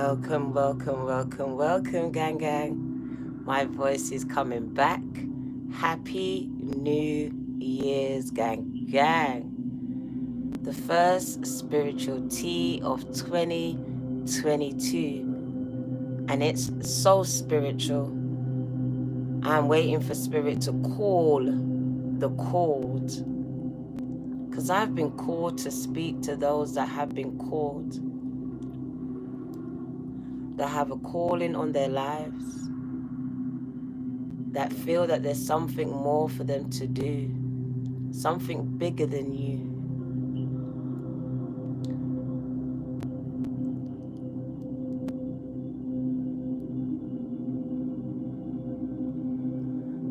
Welcome, welcome, welcome, welcome, gang, gang. My voice is coming back. Happy New Year's, gang, gang. The first spiritual tea of 2022. And it's so spiritual. I'm waiting for Spirit to call the called. Because I've been called to speak to those that have been called. That have a calling on their lives, that feel that there's something more for them to do, something bigger than you.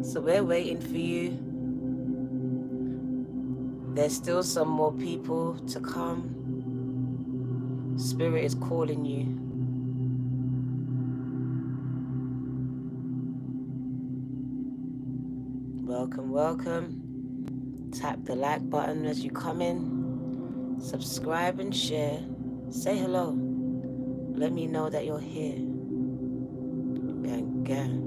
So we're waiting for you. There's still some more people to come. Spirit is calling you. Welcome, welcome. Tap the like button as you come in. Subscribe and share. Say hello. Let me know that you're here. Gang, gang.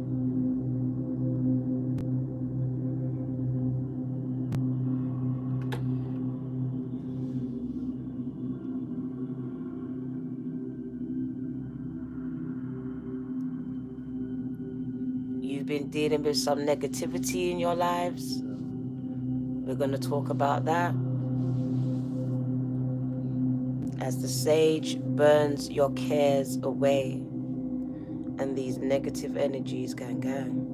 You've been dealing with some negativity in your lives. We're going to talk about that. As the sage burns your cares away and these negative energies, gang, gang.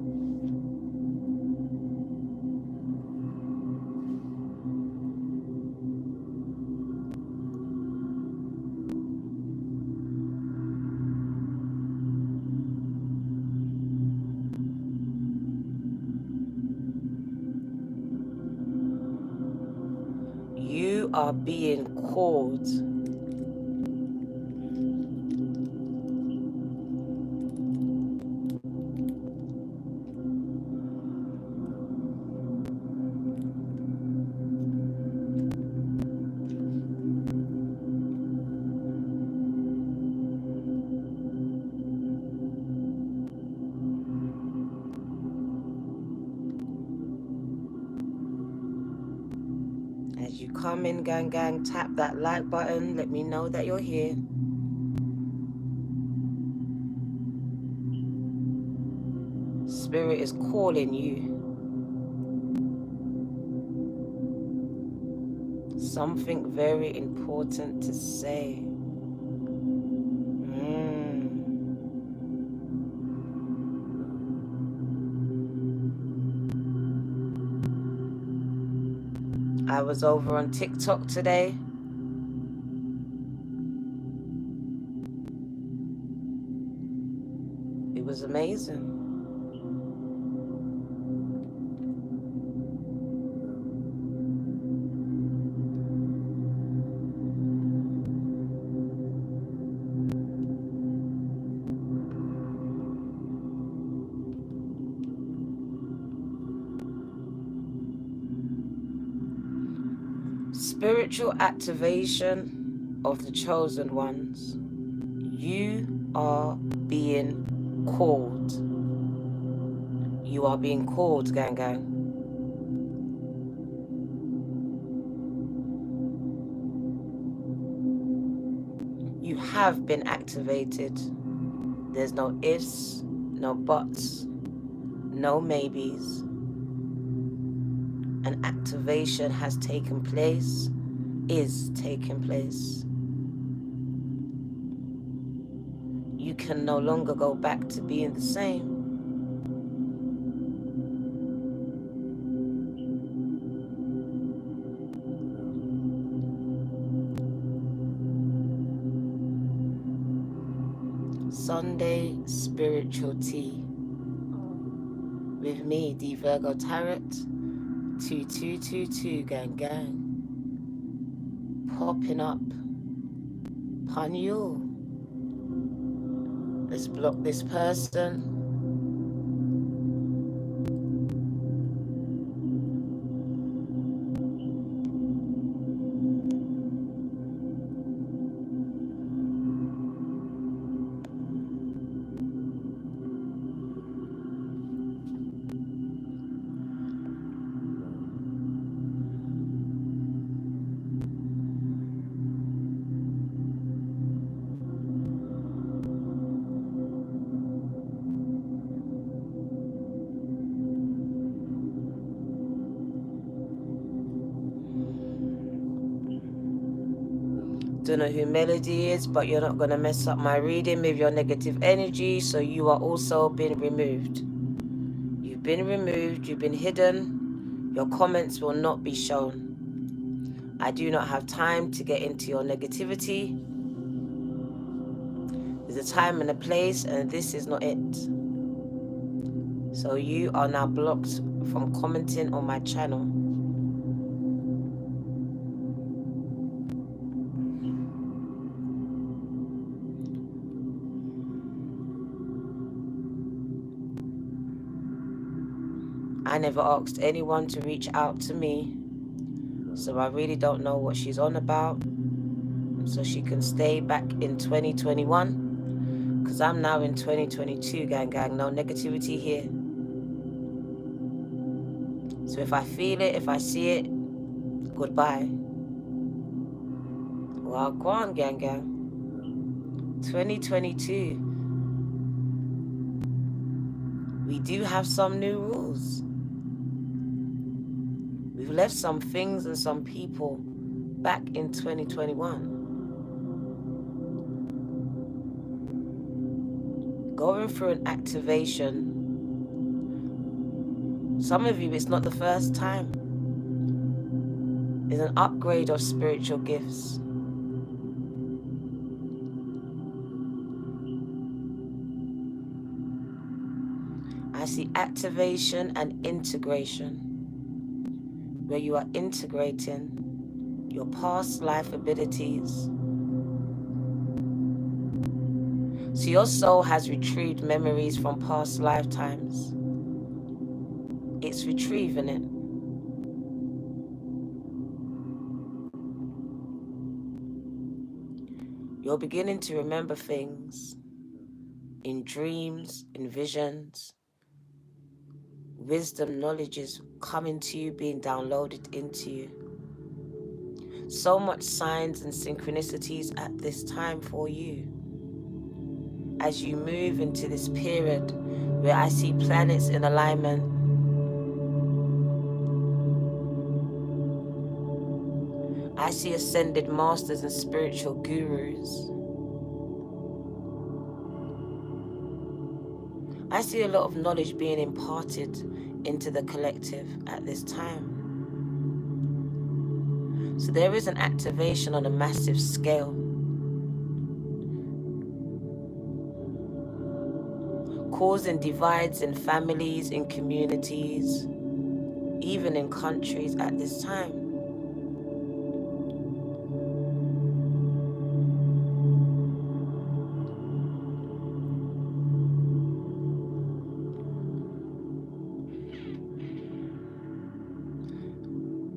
You are being called. As you come in, gang, gang, tap that like button. Let me know that you're here. Spirit is calling you. Something very important to say. I was over on TikTok today. It was amazing. Spiritual activation of the chosen ones. You are being called. You are being called, gang, gang. You have been activated. There's no ifs, no buts, no maybes. An activation has taken place, is taking place. You can no longer go back to being the same. Sunday spiritual tea with me, the Virgo Tarot 2222, gang, gang. Popping up upon you. Let's block this person. Don't know who Melody is, but you're not going to mess up my reading with your negative energy, so you are also being removed. You've been removed, you've been hidden, your comments will not be shown. I do not have time to get into your negativity. There's a time and a place, and this is not it. So you are now blocked from commenting on my channel. I never asked anyone to reach out to me, so I really don't know what she's on about. So she can stay back in 2021, because I'm now in 2022, gang. No negativity here. So if I feel it, if I see it, goodbye. Well, go on, gang. 2022. We do have some new rules. We've left some things and some people back in 2021. Going through an activation. Some of you, it's not the first time. It's an upgrade of spiritual gifts. I see activation and integration, where you are integrating your past life abilities. So your soul has retrieved memories from past lifetimes. It's retrieving it. You're beginning to remember things in dreams, in visions. Wisdom, knowledge is coming to you, being downloaded into you. So much signs and synchronicities at this time for you. As you move into this period where I see planets in alignment, I see ascended masters and spiritual gurus. I see a lot of knowledge being imparted into the collective at this time. So there is an activation on a massive scale. Causing divides in families, in communities, even in countries at this time.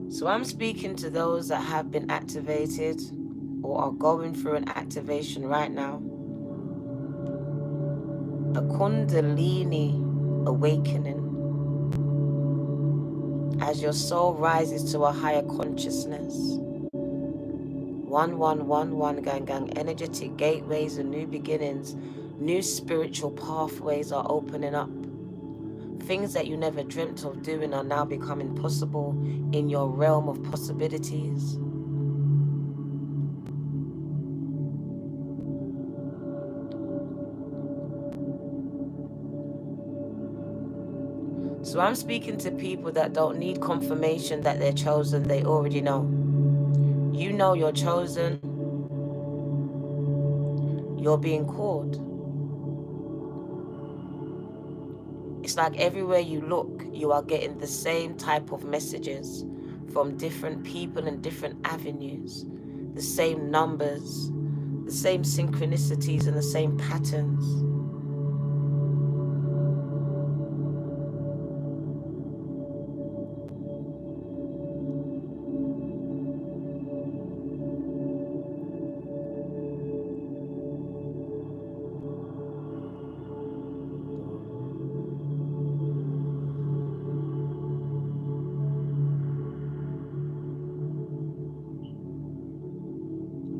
So I'm speaking to those that have been activated or are going through an activation right now. A Kundalini Awakening. As your soul rises to a higher consciousness. 1111 gang. Energetic gateways and new beginnings. New spiritual pathways are opening up. Things that you never dreamt of doing are now becoming possible in your realm of possibilities. So I'm speaking to people that don't need confirmation that they're chosen. They already know. You know you're chosen. You're being called. It's like everywhere you look, you are getting the same type of messages from different people and different avenues. The same numbers, the same synchronicities and the same patterns.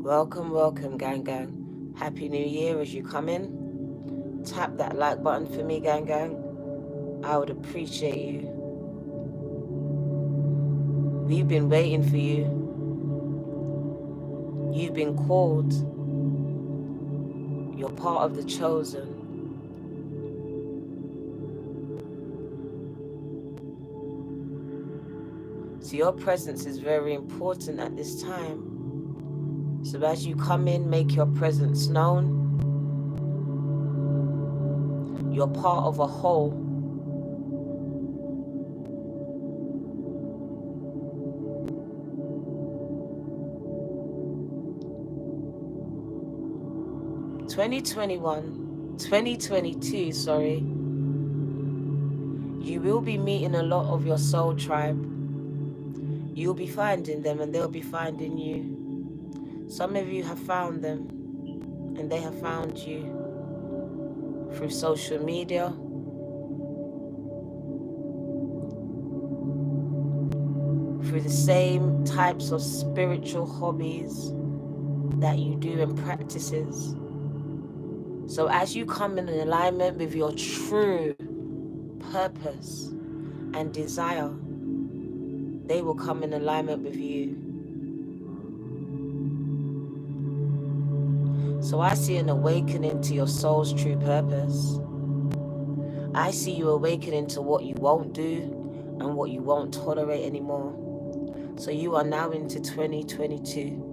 Welcome, gang. Happy New Year as you come in. Tap that like button for me, gang. I would appreciate you. We've been waiting for you. You've been called. You're part of the chosen. So your presence is very important at this time. So as you come in, make your presence known. You're part of a whole. Sorry, you will be meeting a lot of your soul tribe. You'll be finding them and they'll be finding you. Some of you have found them and they have found you through social media, through the same types of spiritual hobbies that you do and practices. So as you come in alignment with your true purpose and desire, they will come in alignment with you. So I see an awakening to your soul's true purpose. I see you awakening to what you won't do and what you won't tolerate anymore. So you are now into 2022.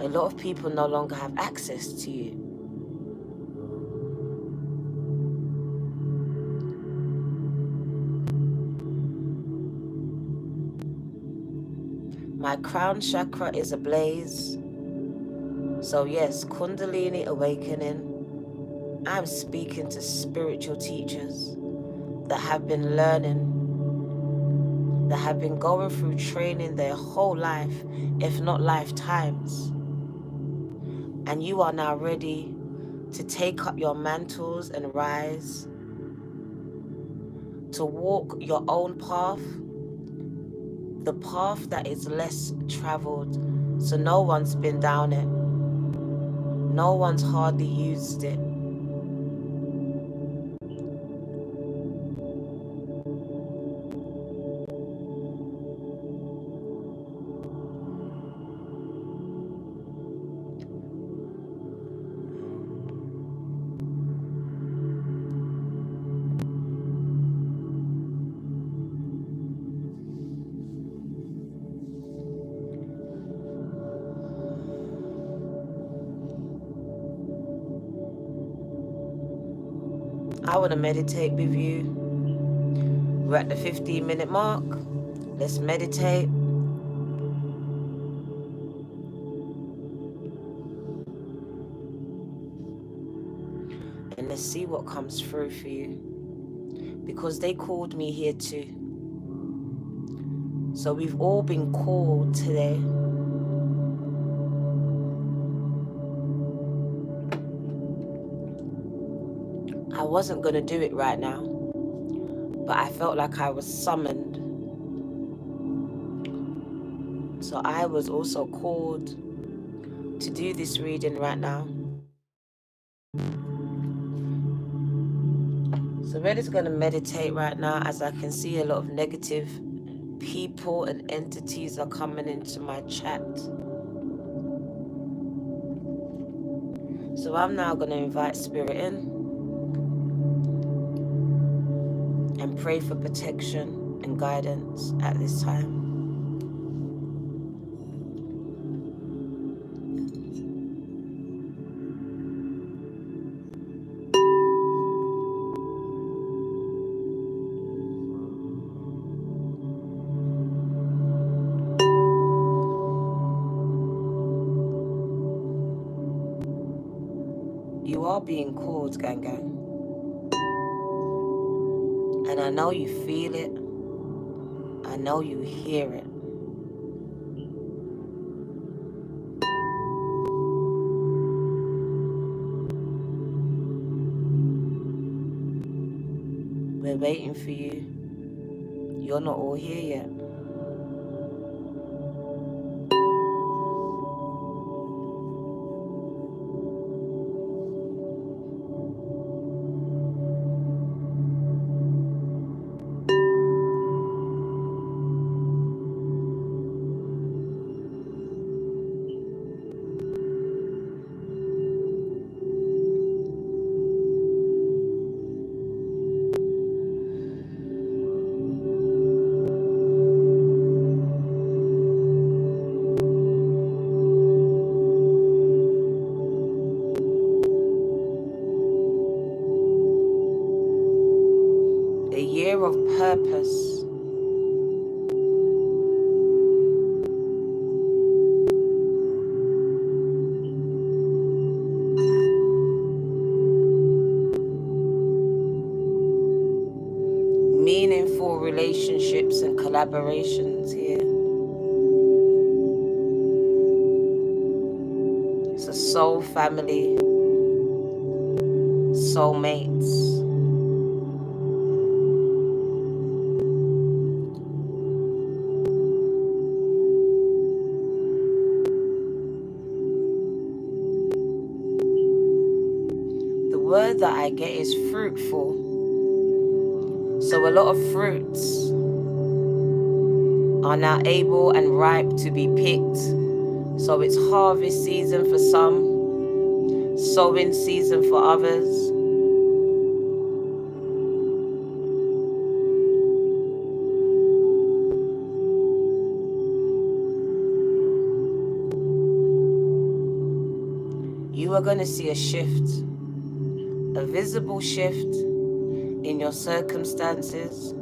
A lot of people no longer have access to you. My crown chakra is ablaze. So yes, Kundalini Awakening. I'm speaking to spiritual teachers that have been learning, that have been going through training their whole life, if not lifetimes. And you are now ready to take up your mantles and rise, to walk your own path, the path that is less traveled. So no one's been down it. No one's hardly used it. I want to meditate with you. We're at the 15-minute mark. Let's meditate. And let's see what comes through for you. Because they called me here too. So we've all been called today. I wasn't going to do it right now, but I felt like I was summoned. So I was also called to do this reading right now. So we're just going to meditate right now, as I can see a lot of negative people and entities are coming into my chat. So I'm now going to invite Spirit in and pray for protection and guidance at this time. You are being called, gang gang. And I know you feel it. I know you hear it. We're waiting for you. You're not all here yet. a year of purpose. Meaningful relationships and collaborations here. It's a soul family, soulmates. The word that I get is fruitful. So a lot of fruits are now able and ripe to be picked. So it's harvest season for some, sowing season for others. You are going to see a shift, a visible shift in your circumstances.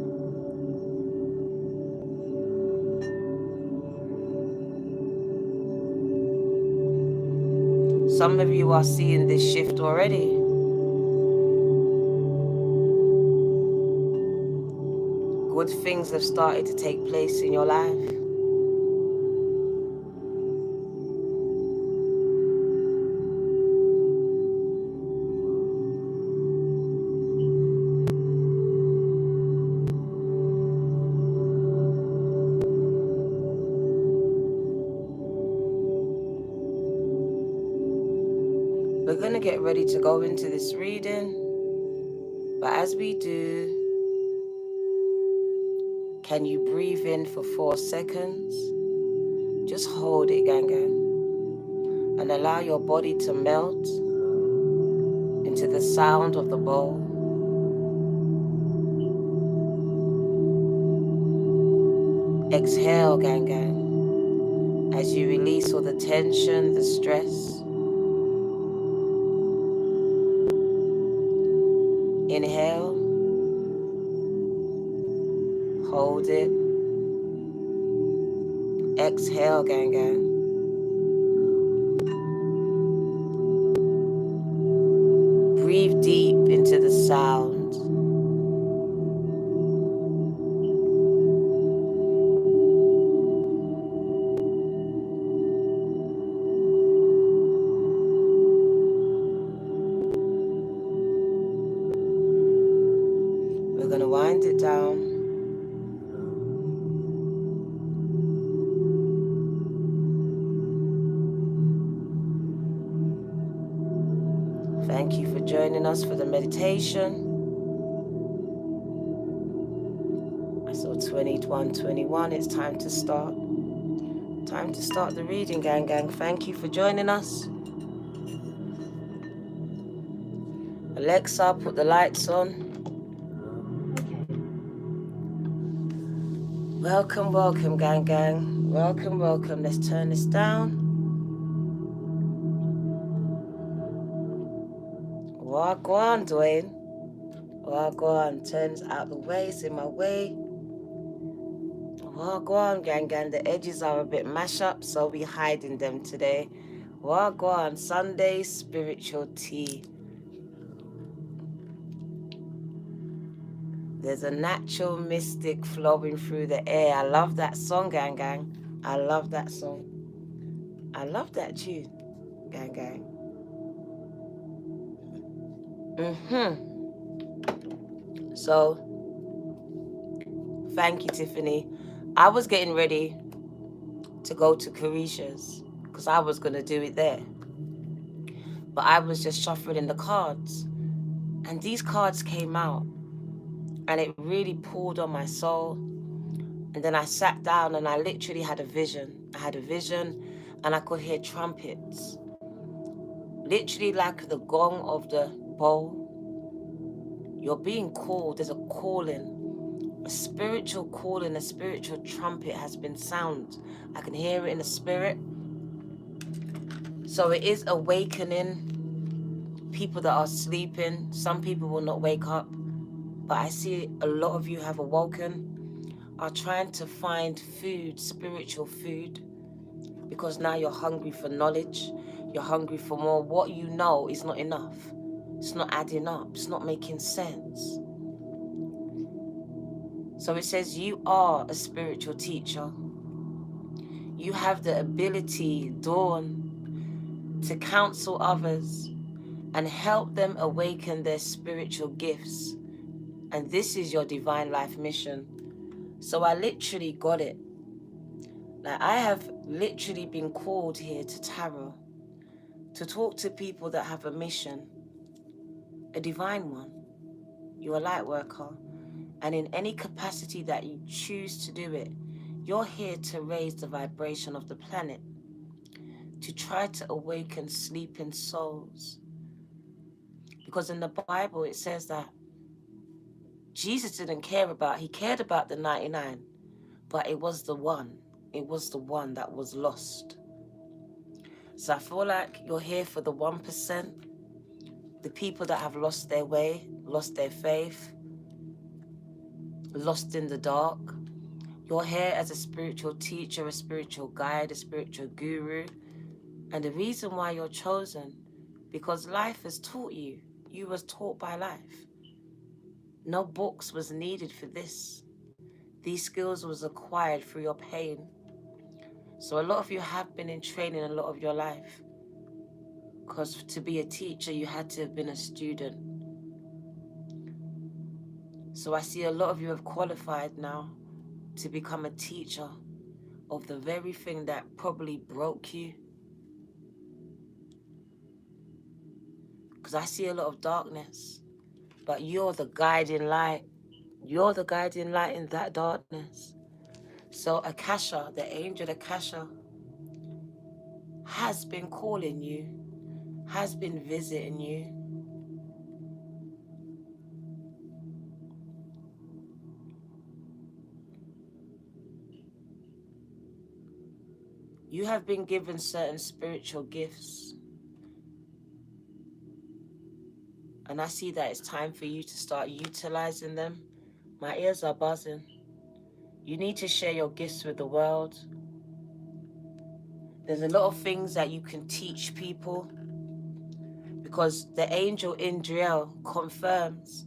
Some of you are seeing this shift already. Good things have started to take place in your life. We're going to get ready to go into this reading. But as we do, can you breathe in for 4 seconds? Just hold it, gang gang. And allow your body to melt into the sound of the bowl. Exhale, gang gang, as you release all the tension, the stress. Inhale, hold it. Exhale, gang gang. Breathe deep into the sound. We're going to wind it down. Thank you for joining us for the meditation. I saw 21:21. It's time to start. Time to start the reading, gang gang. Thank you for joining us. Alexa, put the lights on. Welcome, welcome, gang gang. Welcome, welcome. Let's turn this down. Wagwan, Dwayne. Wagwan. Turns out the way. It's in my way. Wagwan, gang gang. The edges are a bit mashed up, so we're hiding them today. Wagwan. Sunday spiritual tea. There's a natural mystic flowing through the air. I love that song, gang gang. I love that song. I love that tune, gang gang. So, thank you, Tiffany. I was getting ready to go to Carisha's because I was going to do it there. But I was just shuffling the cards. And these cards came out. And it really pulled on my soul. And then I sat down and I literally had a vision. I had a vision and I could hear trumpets. Literally like the gong of the bowl. You're being called. There's a calling. A spiritual calling, a spiritual trumpet has been sounded. I can hear it in the spirit. So it is awakening people that are sleeping. Some people will not wake up. But I see a lot of you have awoken, are trying to find food, spiritual food, because now you're hungry for knowledge. You're hungry for more. What you know is not enough. It's not adding up. It's not making sense. So it says you are a spiritual teacher. You have the ability, Dawn, to counsel others and help them awaken their spiritual gifts. And this is your divine life mission. So I literally got it. Like, I have literally been called here to tarot to talk to people that have a mission, a divine one. You're a light worker. And in any capacity that you choose to do it, you're here to raise the vibration of the planet, to try to awaken sleeping souls. Because in the Bible it says that Jesus didn't care about, he cared about the 99, but it was the one that was lost. So I feel like you're here for the 1%, the people that have lost their way, lost their faith, lost in the dark. You're here as a spiritual teacher, a spiritual guide, a spiritual guru. And the reason why you're chosen, because life has taught you. You was taught by life. No books was needed for this. These skills was acquired through your pain. So a lot of you have been in training a lot of your life. Because to be a teacher, you had to have been a student. So I see a lot of you have qualified now to become a teacher of the very thing that probably broke you. Because I see a lot of darkness, but you're the guiding light. You're the guiding light in that darkness. So Akasha, the angel Akasha, has been calling you, has been visiting you. You have been given certain spiritual gifts. And I see that it's time for you to start utilizing them. My ears are buzzing. You need to share your gifts with the world. There's a lot of things that you can teach people, because the angel Indriel confirms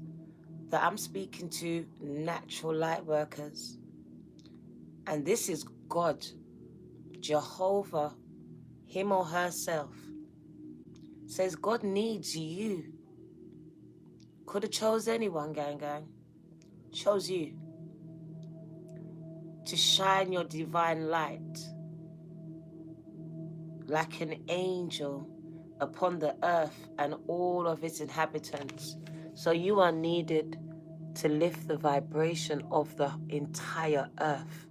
that I'm speaking to natural light workers. And this is God, Jehovah, him or herself, says God needs you. Could have chose anyone, gang. Chose you to shine your divine light like an angel upon the earth and all of its inhabitants. So you are needed to lift the vibration of the entire earth.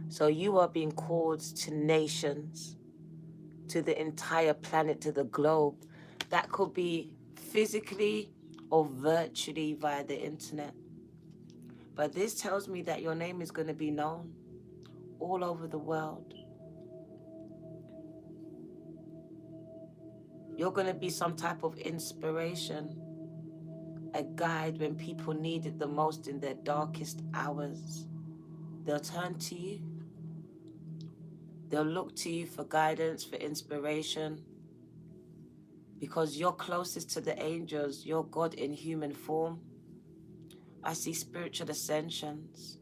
So you are being called to nations, to the entire planet, to the globe. That could be physically or virtually via the internet. But this tells me that your name is going to be known all over the world. You're going to be some type of inspiration, a guide when people need it the most in their darkest hours. They'll turn to you. They'll look to you for guidance, for inspiration, because you're closest to the angels. You're God in human form. I see spiritual ascensions.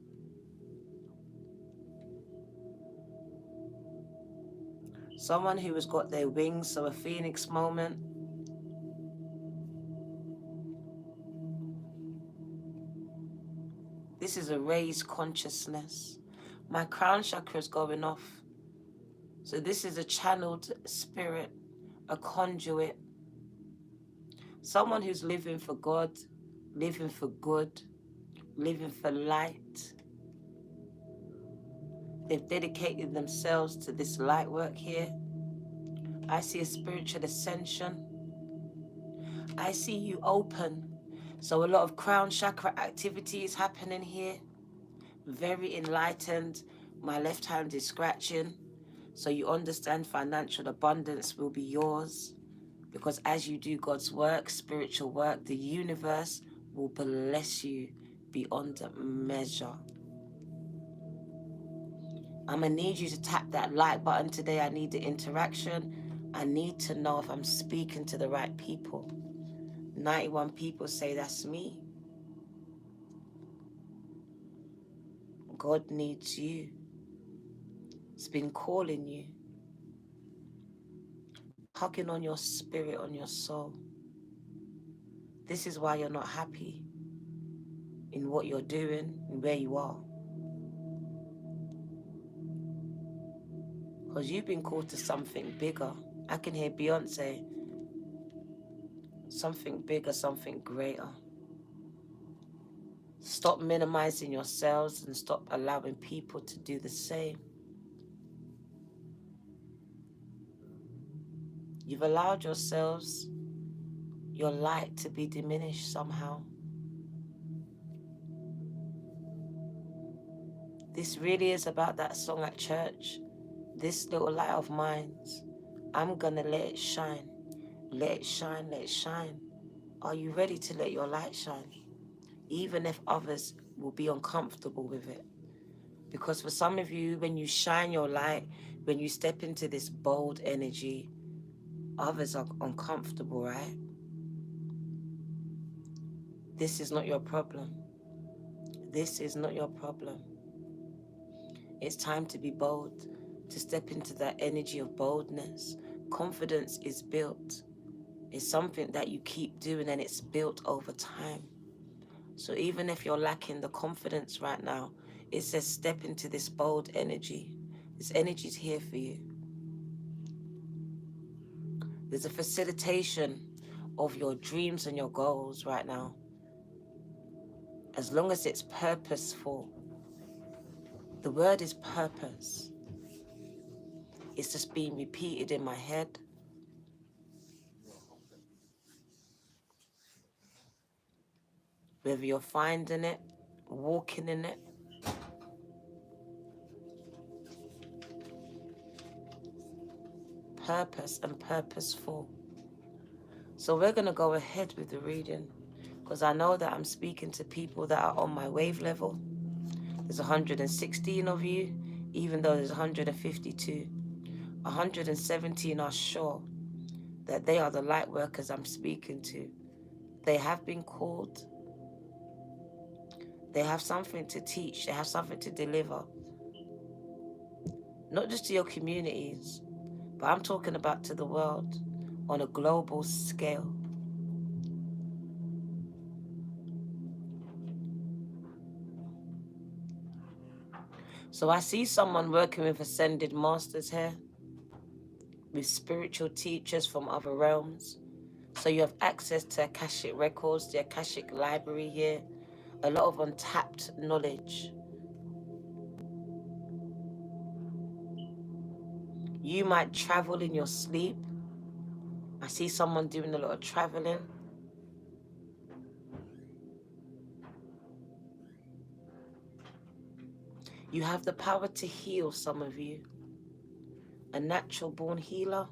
Someone who has got their wings, so a phoenix moment. This is a raised consciousness. My crown chakra is going off. So this is a channeled spirit, a conduit. Someone who's living for God, living for good, living for light. They've dedicated themselves to this light work here. I see a spiritual ascension. I see you open. So a lot of crown chakra activity is happening here. Very enlightened. My left hand is scratching. So you understand financial abundance will be yours. Because as you do God's work, spiritual work, the universe will bless you beyond measure. I'm going to need you to tap that like button today. I need the interaction. I need to know if I'm speaking to the right people. 91 people say that's me. God needs you. It's been calling you, tugging on your spirit, on your soul. This is why you're not happy in what you're doing and where you are. Because you've been called to something bigger. I can hear Beyonce. Something bigger, something greater. Stop minimizing yourselves and stop allowing people to do the same. You've allowed yourselves, your light, to be diminished somehow. This really is about that song at church. This little light of mine, I'm gonna let it shine. Let it shine, let it shine. Are you ready to let your light shine? Even if others will be uncomfortable with it. Because for some of you, when you shine your light, when you step into this bold energy, others are uncomfortable, right? This is not your problem. This is not your problem. It's time to be bold, to step into that energy of boldness. Confidence is built. It's something that you keep doing and it's built over time. So even if you're lacking the confidence right now, it says step into this bold energy. This energy is here for you. There's a facilitation of your dreams and your goals right now. As long as it's purposeful. The word is purpose. It's just being repeated in my head. Whether you're finding it, walking in it. Purpose and purposeful. So we're going to go ahead with the reading because I know that I'm speaking to people that are on my wave level. There's 116 of you, even though there's 152. 117 are sure that they are the light workers I'm speaking to. They have been called. They have something to teach. They have something to deliver. Not just to your communities, but I'm talking about to the world on a global scale. So I see someone working with ascended masters here, with spiritual teachers from other realms. So you have access to Akashic records, the Akashic library here, a lot of untapped knowledge. You might travel in your sleep. I see someone doing a lot of traveling. You have the power to heal, some of you. A natural born healer.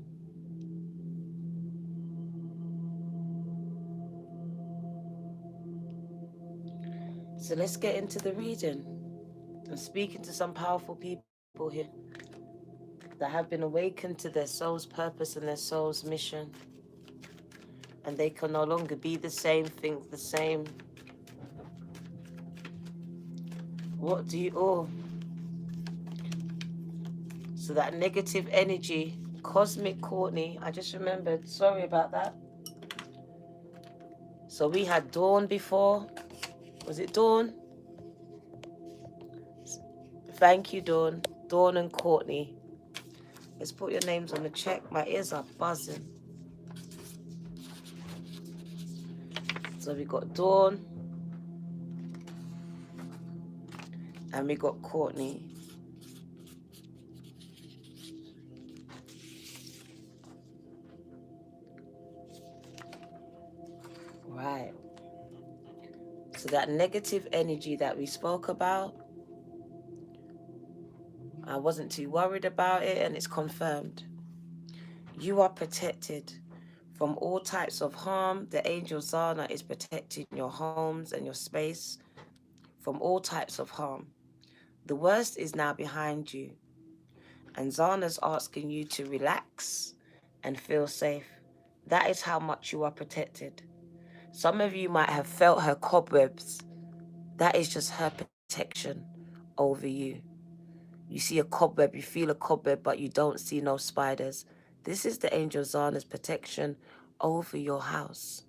So let's get into the reading. I'm speaking to some powerful people here that have been awakened to their soul's purpose and their soul's mission. And they can no longer be the same, think the same. What do you all? So that negative energy, cosmic Courtney, I just remembered, sorry about that. So we had Dawn before. Was it Dawn? Thank you, Dawn. Dawn and Courtney. Let's put your names on the check. My ears are buzzing. So we got Dawn. And we got Courtney. Right. So that negative energy that we spoke about, I wasn't too worried about it, and it's confirmed. You are protected from all types of harm. The angel Zana is protecting your homes and your space. from all types of harm. The worst is now behind you, and Zana's asking you to relax and feel safe. That is how much you are protected. Some of you might have felt her cobwebs. That is just her protection over you. You see a cobweb, you feel a cobweb, but you don't see no spiders. This is the angel Zana's protection over your house,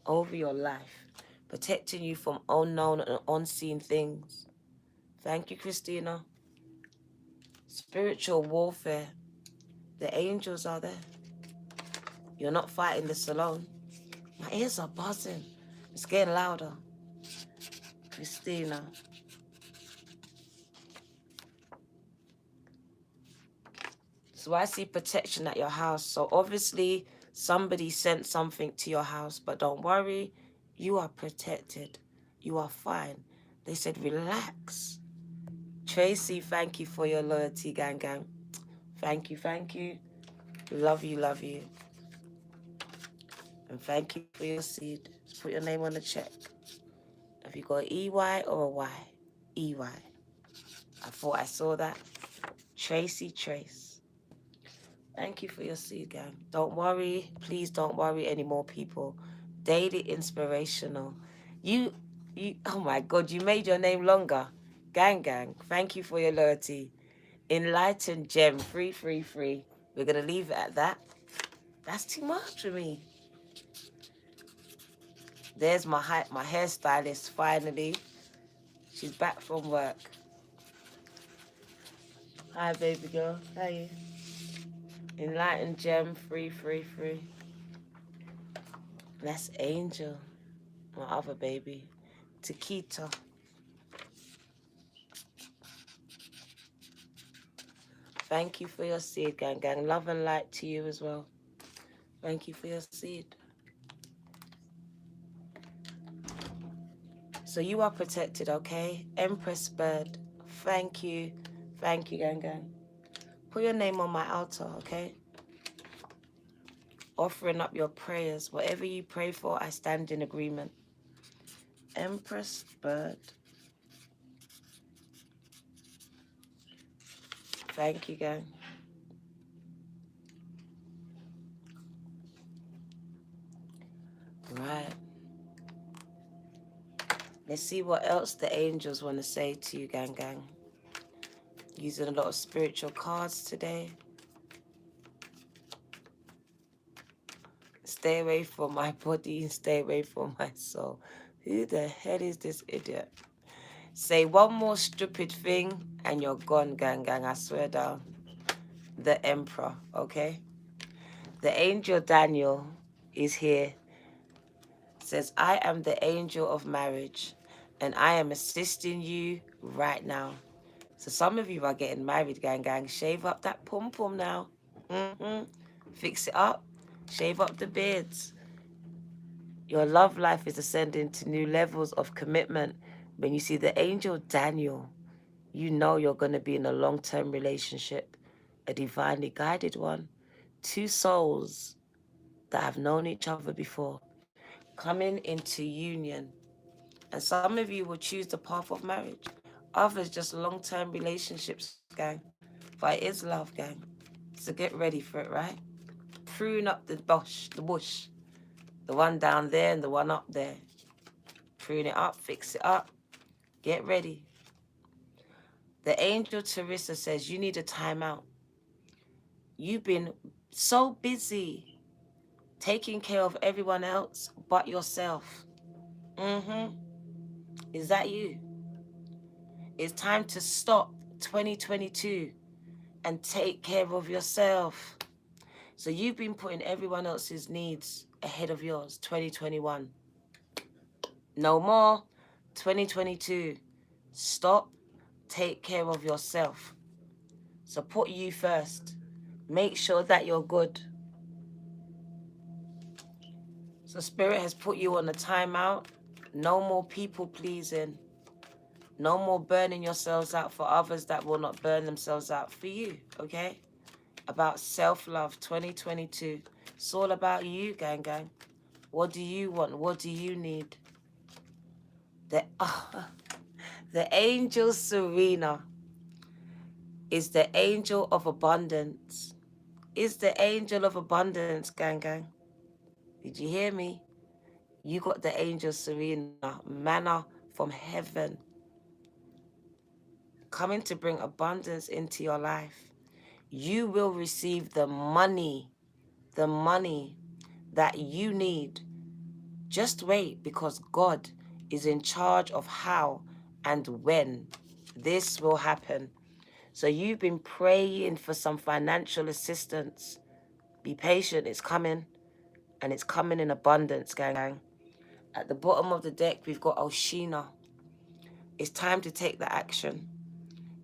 over your life, protecting you from unknown and unseen things. Thank you, Christina. Spiritual warfare. The angels are there. You're not fighting this alone. My ears are buzzing. It's getting louder. Christina. So I see protection at your house. So obviously somebody sent something to your house, but don't worry, you are protected. You are fine. They said relax. Tracy, thank you for your loyalty, gang gang. Thank you, thank you. Love you, love you. And thank you for your seed. Just put your name on the check. Have you got an EY or a Y? EY. I thought I saw that. Tracy Trace. Thank you for your seed, gang. Don't worry. Please don't worry anymore, people. Daily inspirational. You, oh my God, you made your name longer. Gang, gang. Thank you for your loyalty. Enlightened gem. Free, free, free. We're going to leave it at that. That's too much for me. There's my hairstylist, finally. She's back from work. Hi, baby girl. How are you? Enlightened gem. Free, free, free. That's Angel. My other baby. Takita. Thank you for your seed, gang, gang. Love and light to you as well. Thank you for your seed. So you are protected, okay? Empress Bird. Thank you. Thank you, gang, gang. Put your name on my altar, okay? Offering up your prayers. Whatever you pray for, I stand in agreement. Empress Bird. Thank you, gang. Right. Let's see what else the angels want to say to you, gang, gang. Using a lot of spiritual cards today. Stay away from my body and stay away from my soul. Who the hell is this idiot? Say one more stupid thing and you're gone, gang, gang. I swear down. The Emperor, okay? The angel Daniel is here. Says, I am the angel of marriage and I am assisting you right now. So some of you are getting married, gang, gang. Shave up that pum-pum now. Fix it up. Shave up the beards. Your love life is ascending to new levels of commitment. When you see the angel Daniel, you know you're going to be in a long-term relationship, a divinely guided one. Two souls that have known each other before, coming into union. And some of you will choose the path of marriage. Others just long-term relationships, gang. But it is love, gang. So get ready for it, right? Prune up the bush. The one down there and the one up there. Prune it up, fix it up. Get ready. The angel Teresa says you need a timeout. You've been so busy taking care of everyone else but yourself. Is that you? It's time to stop 2022 and take care of yourself. So you've been putting everyone else's needs ahead of yours, 2021. No more. 2022. Stop. Take care of yourself. So put you first. Make sure that you're good. So Spirit has put you on a timeout. No more people pleasing. No more burning yourselves out for others that will not burn themselves out for you, okay? About self-love 2022. It's all about you, gang, gang. What do you want? What do you need? The angel Serena is the angel of abundance. Is the angel of abundance, gang gang. Did you hear me? You got the angel Serena, manna from heaven, coming to bring abundance into your life. You will receive the money that you need. Just wait, because God is in charge of how and when this will happen. So you've been praying for some financial assistance. Be patient, it's coming, and it's coming in abundance, gang. At the bottom of the deck, we've got Oshina. It's time to take the action,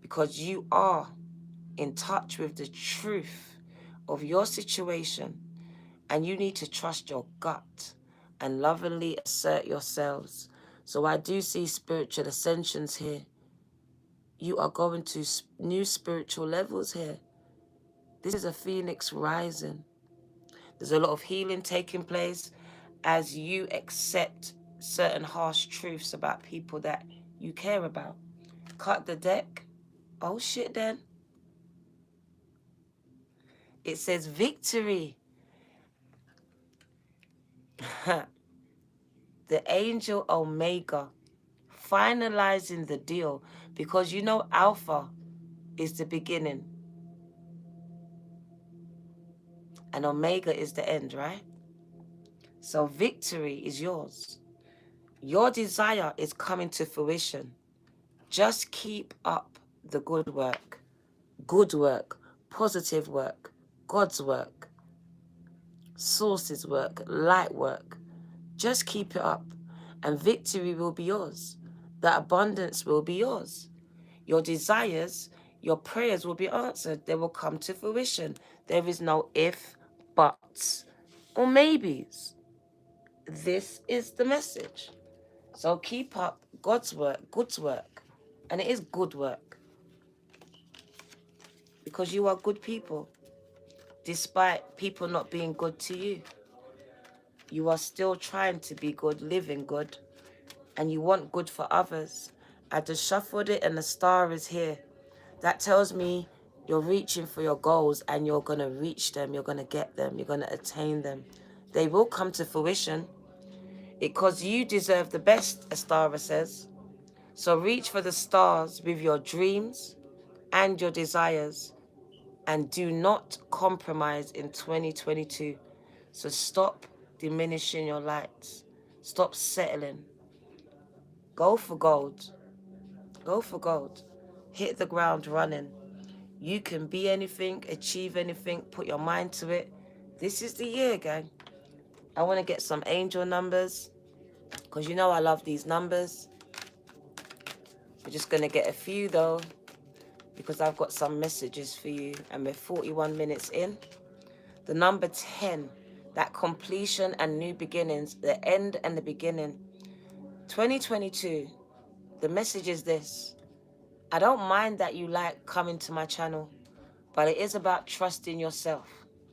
because you are in touch with the truth of your situation, and you need to trust your gut and lovingly assert yourselves. So I do see spiritual ascensions here. You are going to new spiritual levels here. This is a phoenix rising. There's a lot of healing taking place as you accept certain harsh truths about people that you care about. Cut the deck. Oh shit then. It says victory. The angel Omega finalizing the deal, because you know Alpha is the beginning and Omega is the end, right? So victory is yours. Your desire is coming to fruition. Just keep up the good work, positive work, God's work, source's work, light work. Just keep it up and victory will be yours. The abundance will be yours. Your desires, your prayers will be answered. They will come to fruition. There is no if, buts, or maybes. This is the message. So keep up God's work, God's work. And it is good work. Because you are good people. Despite people not being good to you. You are still trying to be good, living good. And you want good for others. I just shuffled it and the star is here. That tells me you're reaching for your goals and you're going to reach them. You're going to get them. You're going to attain them. They will come to fruition because you deserve the best, Astara says. So reach for the stars with your dreams and your desires and do not compromise in 2022. So stop diminishing your lights. Stop settling. Go for gold. Go for gold. Hit the ground running. You can be anything, achieve anything, put your mind to it. This is the year, gang. I want to get some angel numbers because you know I love these numbers. We're just going to get a few though because I've got some messages for you and we're 41 minutes in. The number 10, that completion and new beginnings, the end and the beginning. 2022, the message is this. I don't mind that you like coming to my channel, but it is about trusting yourself,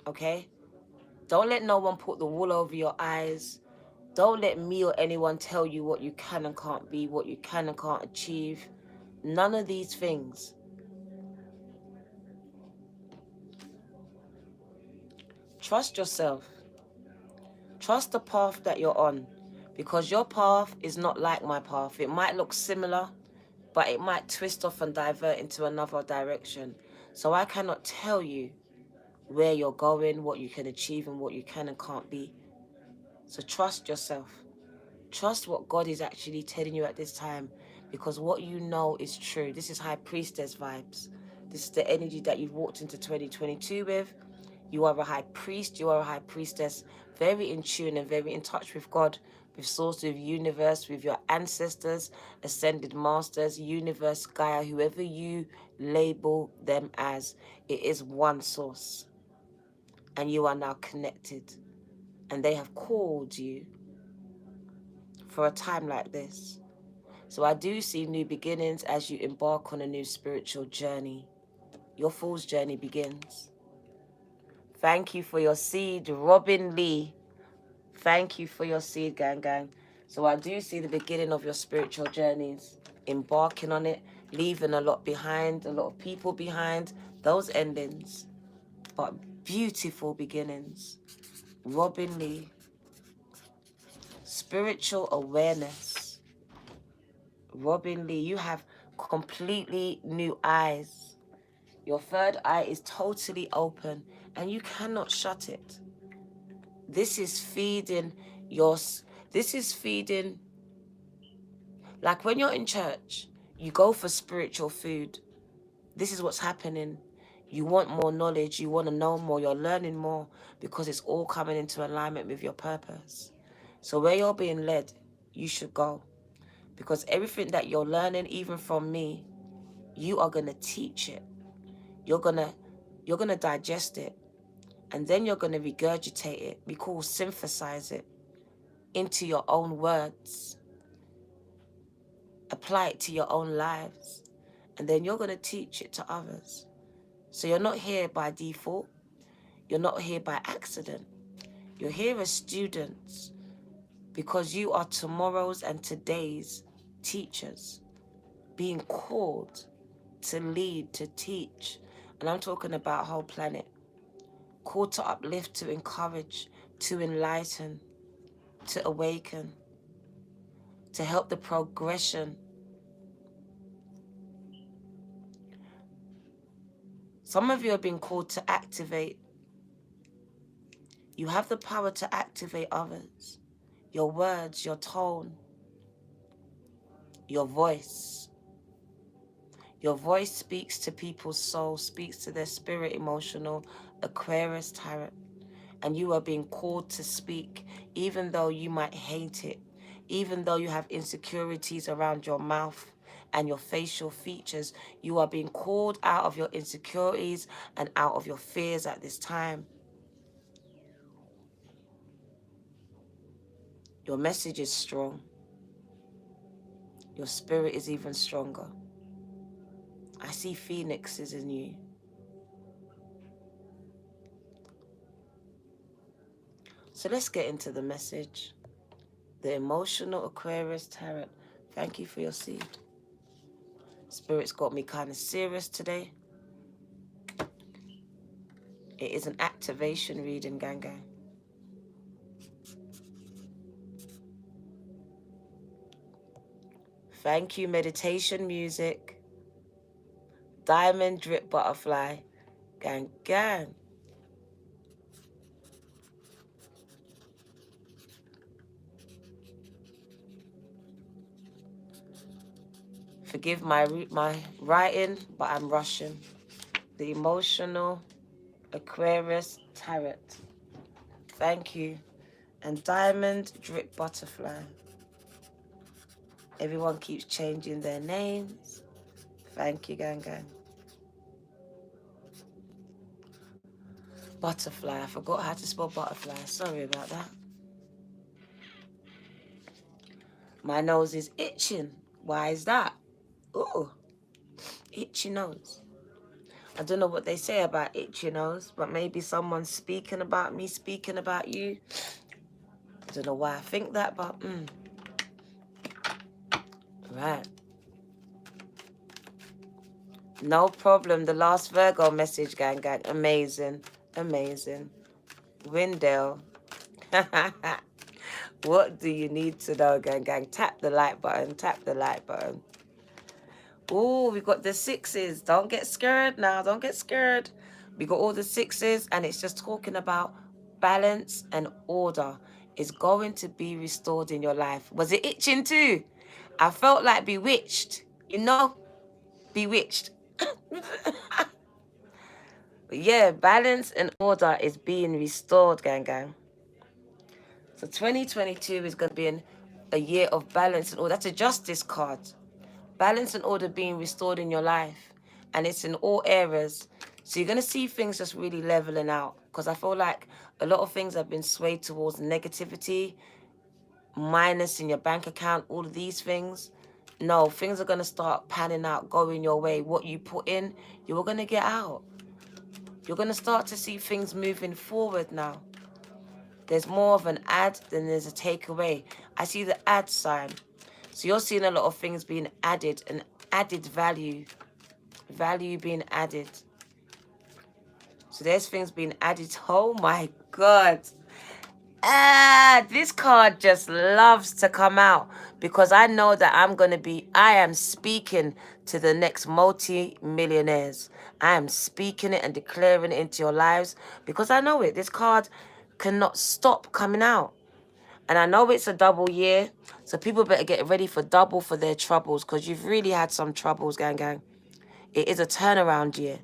okay? Don't let no one put the wool over your eyes. Don't let me or anyone tell you what you can and can't be, what you can and can't achieve. None of these things. Trust yourself. Trust the path that you're on, because your path is not like my path. It might look similar, but it might twist off and divert into another direction. So I cannot tell you where you're going, what you can achieve and what you can and can't be. So trust yourself. Trust what God is actually telling you at this time, because what you know is true. This is High Priestess vibes. This is the energy that you've walked into 2022 with. You are a high priest. You are a high priestess, very in tune and very in touch with God, with source, with universe, with your ancestors, ascended masters, universe, Gaia, whoever you label them as. It is one source. And you are now connected. And they have called you for a time like this. So I do see new beginnings as you embark on a new spiritual journey. Your fool's journey begins. Thank you for your seed, Robin Lee. Thank you for your seed, gang, gang. So I do see the beginning of your spiritual journeys embarking on it, leaving a lot behind, a lot of people behind, those endings, but beautiful beginnings. Robin Lee, spiritual awareness. Robin Lee, you have completely new eyes. Your third eye is totally open and you cannot shut it. This is feeding like when you're in church, you go for spiritual food. This is what's happening. You want more knowledge, you want to know more, you're learning more because it's all coming into alignment with your purpose. So where you're being led, you should go. Because everything that you're learning, even from me, you are going to teach it. You're gonna digest it. And then you're going to regurgitate it. We call synthesize it into your own words. Apply it to your own lives. And then you're going to teach it to others. So you're not here by default. You're not here by accident. You're here as students because you are tomorrow's and today's teachers, being called to lead, to teach. And I'm talking about whole planet. Called to uplift, to encourage, to enlighten, to awaken, to help the progression. Some of you have been called to activate. You have the power to activate others. Your words, your tone, your voice. Your voice speaks to people's soul, speaks to their spirit, emotional, Aquarius, Tarot. And you are being called to speak, even though you might hate it, even though you have insecurities around your mouth and your facial features. You are being called out of your insecurities and out of your fears at this time. Your message is strong. Your spirit is even stronger. I see phoenixes in you. So let's get into the message. The emotional Aquarius Tarot. Thank you for your seed. Spirit's got me kind of serious today. It is an activation reading, gang gang. Thank you, meditation music. Diamond drip butterfly. Gang gang. Forgive my writing, but I'm rushing. The emotional Aquarius Tarot. Thank you. And diamond drip butterfly. Everyone keeps changing their names. Thank you, gang gang. Butterfly. I forgot how to spell butterfly. Sorry about that. My nose is itching. Why is that? Ooh, itchy nose. I don't know what they say about itchy nose, but maybe someone's speaking about me, speaking about you. I don't know why I think that, but right. No problem. The last Virgo message, gang gang. Amazing. Amazing. Windell. What do you need to know, gang gang? Tap the like button. Tap the like button. Oh, we got the sixes. Don't get scared now. Don't get scared. We got all the sixes, and it's just talking about balance and order is going to be restored in your life. Was it itching too? I felt like bewitched. You know? Bewitched. Yeah, balance and order is being restored, gang gang. So 2022 is going to be a year of balance and order. That's a justice card. Balance and order being restored in your life. And it's in all areas. So you're going to see things just really leveling out. Because I feel like a lot of things have been swayed towards negativity, minus in your bank account, all of these things. No, things are going to start panning out, going your way. What you put in, you're going to get out. You're going to start to see things moving forward now. There's more of an add than there's a takeaway. I see the add sign. So you're seeing a lot of things being added, and added value being added. So there's things being added. Oh my God. This card just loves to come out, because I know that I am speaking to the next multi-millionaires. I am speaking it and declaring it into your lives, because I know it. This card cannot stop coming out. And I know it's a double year, so people better get ready for double for their troubles, because you've really had some troubles, gang. It is a turnaround year.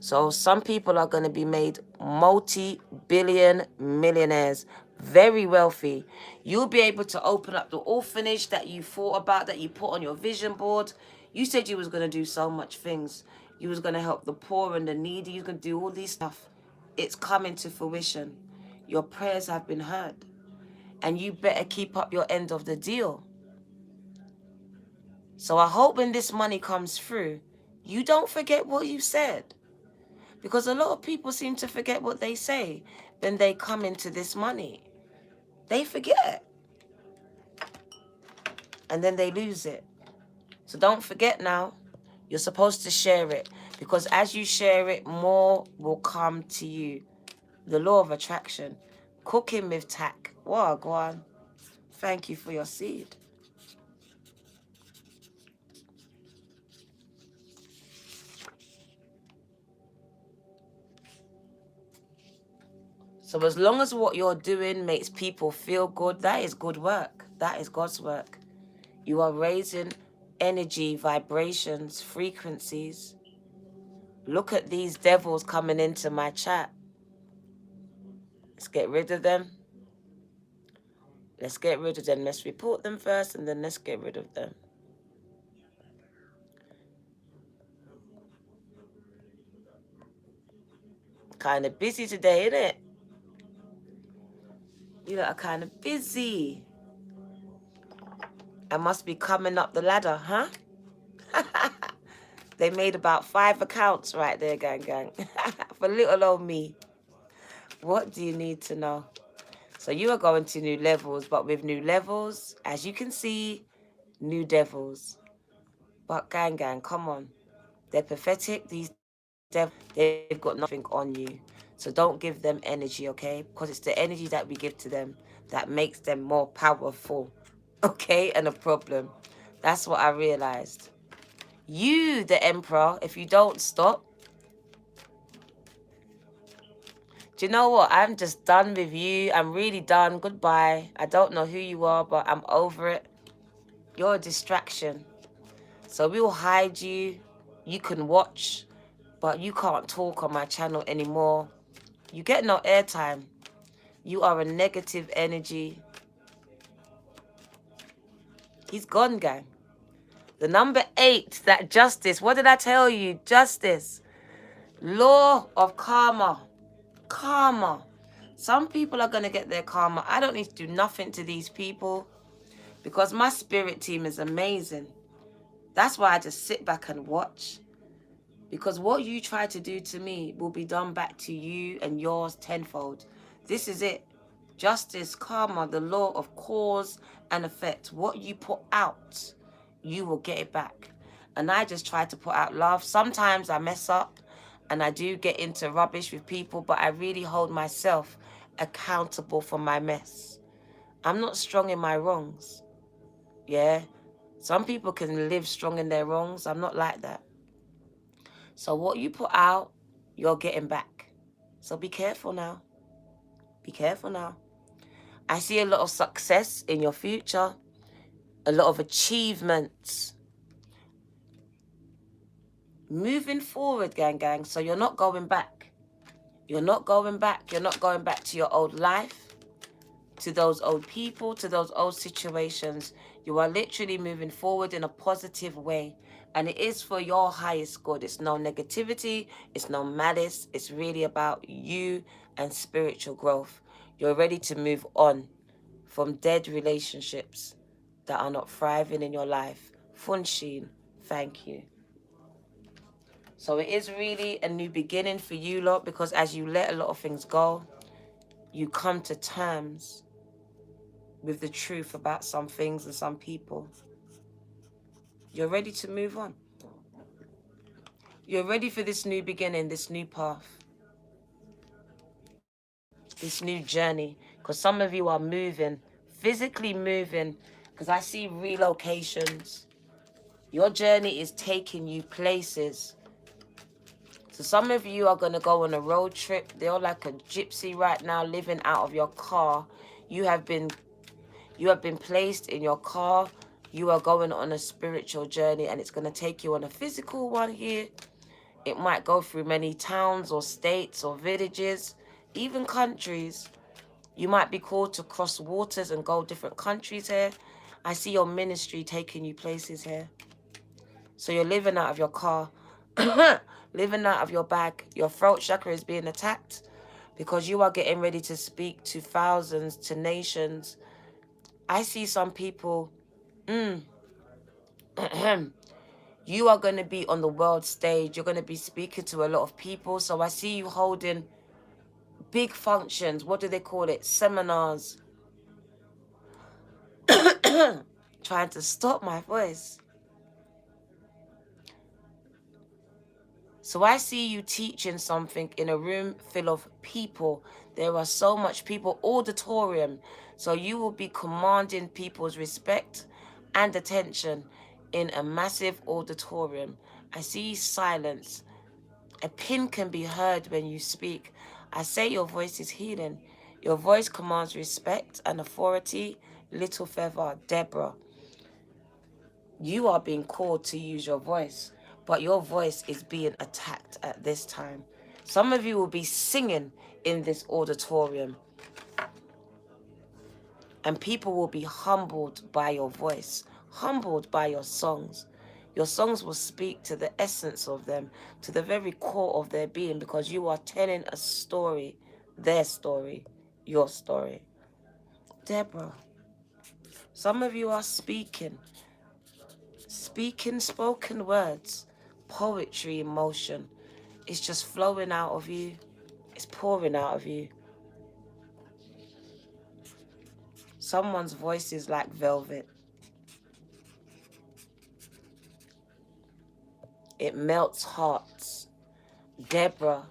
So some people are going to be made multi-billion millionaires, very wealthy. You'll be able to open up the orphanage that you thought about, that you put on your vision board. You said you was going to do so much things. You was going to help the poor and the needy. You can do all these stuff. It's coming to fruition. Your prayers have been heard. And you better keep up your end of the deal. So I hope when this money comes through, you don't forget what you said. Because a lot of people seem to forget what they say when they come into this money. They forget. And then they lose it. So don't forget now. You're supposed to share it. Because as you share it, more will come to you. The law of attraction. Cooking with tack. Wow, go on. Thank you for your seed. So as long as what you're doing makes people feel good, that is good work. That is God's work. You are raising energy, vibrations, frequencies. Look at these devils coming into my chat. Let's get rid of them. Let's get rid of them. Let's report them first, and then let's get rid of them. Kind of busy today, isn't it? You lot are kind of busy. I must be coming up the ladder, huh? They made about 5 accounts right there, gang. For little old me. What do you need to know? So you are going to new levels, but with new levels, as you can see, new devils. But gang, come on. They're pathetic, these devils. They've got nothing on you. So don't give them energy, okay? Because it's the energy that we give to them that makes them more powerful, okay? And a problem. That's what I realized. You, the emperor, if you don't stop, do you know what? I'm just done with you. I'm really done. Goodbye. I don't know who you are, but I'm over it. You're a distraction. So we will hide you. You can watch, but you can't talk on my channel anymore. You get no airtime. You are a negative energy. He's gone, gang. The number 8, that justice. What did I tell you? Justice. Law of karma. Karma. Some people are going to get their karma. I don't need to do nothing to these people because my spirit team is amazing. That's why I just sit back and watch. Because what you try to do to me will be done back to you and yours tenfold. This is it. Justice, karma, the law of cause and effect. What you put out, you will get it back. And I just try to put out love. Sometimes I mess up and I do get into rubbish with people, but I really hold myself accountable for my mess. I'm not strong in my wrongs. Yeah. Some people can live strong in their wrongs. I'm not like that. So what you put out, you're getting back. So be careful now. Be careful now. I see a lot of success in your future. A lot of achievements. Moving forward, gang. So you're not going back. You're not going back. You're not going back to your old life, to those old people, to those old situations. You are literally moving forward in a positive way. And it is for your highest good. It's no negativity. It's no malice. It's really about you and spiritual growth. You're ready to move on from dead relationships that are not thriving in your life. Funshin, thank you. So it is really a new beginning for you lot, because as you let a lot of things go, you come to terms with the truth about some things and some people. You're ready to move on. You're ready for this new beginning, this new path, this new journey. Because some of you are moving, physically moving, because I see relocations. Your journey is taking you places. So some of you are going to go on a road trip. They're like a gypsy right now, living out of your car. You have been placed in your car. You are going on a spiritual journey, and it's going to take you on a physical one here. It might go through many towns or states or villages, even countries. You might be called to cross waters and go different countries here. I see your ministry taking you places here. So you're living out of your car, living out of your bag. Your throat chakra is being attacked because you are getting ready to speak to thousands, to nations. I see some people, you are going to be on the world stage. You're going to be speaking to a lot of people. So I see you holding big functions. What do they call it? Seminars. Trying to stop my voice. So I see you teaching something in a room full of people. There are so much people, auditorium. So you will be commanding people's respect and attention in a massive auditorium. I see silence. A pin can be heard when you speak. I say your voice is healing. Your voice commands respect and authority. Little feather, Deborah. You are being called to use your voice, but your voice is being attacked at this time. Some of you will be singing in this auditorium, and people will be humbled by your voice, humbled by your songs. Your songs will speak to the essence of them, to the very core of their being, because you are telling a story, their story, your story. Deborah, some of you are speaking spoken words, poetry in motion. It's just flowing out of you. It's pouring out of you. Someone's voice is like velvet. It melts hearts. Deborah,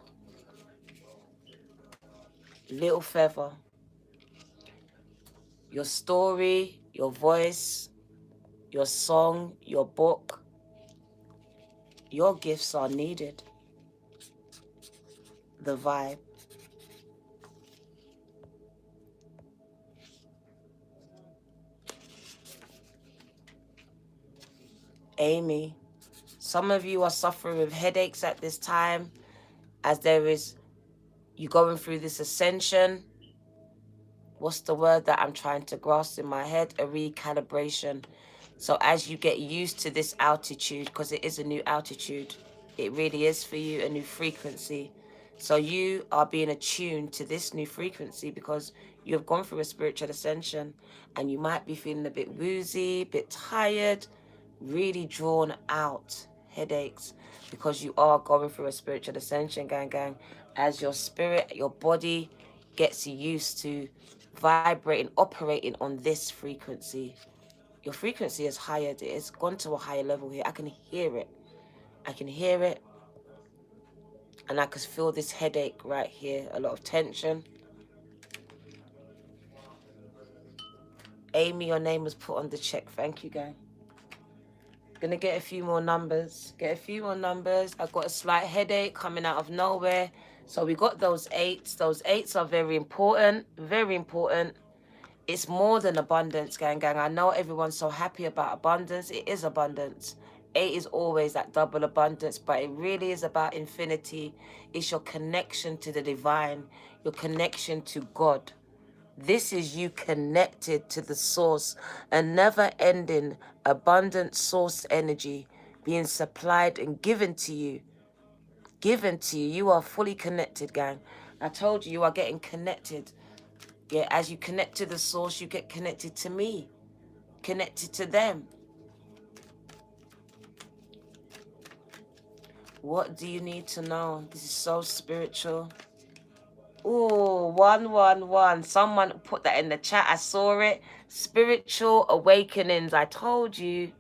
little feather, your story, your voice, your song, your book, your gifts are needed. The vibe. Amy, some of you are suffering with headaches at this time, as you're going through this ascension. What's the word that I'm trying to grasp in my head? A recalibration. So as you get used to this altitude, because it is a new altitude, it really is for you a new frequency. So you are being attuned to this new frequency because you have gone through a spiritual ascension, and you might be feeling a bit woozy, a bit tired, really drawn out, headaches, because you are going through a spiritual ascension, gang. As your spirit, your body gets used to vibrating, operating on this frequency. Your frequency is higher. It's gone to a higher level here. I can hear it. I can hear it. And I can feel this headache right here. A lot of tension. Amy, your name was put on the check. Thank you, gang. Gonna get a few more numbers. I've got a slight headache coming out of nowhere. So we got those 8s. Those 8s are very important. Very important. It's more than abundance, gang. I know everyone's so happy about abundance. It is abundance. 8 is always that double abundance, but it really is about infinity. It's your connection to the divine, your connection to God. This is you connected to the source, a never-ending, abundant source energy being supplied and given to you. Given to you. You are fully connected, gang. I told you, you are getting connected. Yeah, as you connect to the source, you get connected to me, connected to them. What do you need to know? This is so spiritual. Oh, 111. Someone put that in the chat. I saw it. Spiritual awakenings. I told you,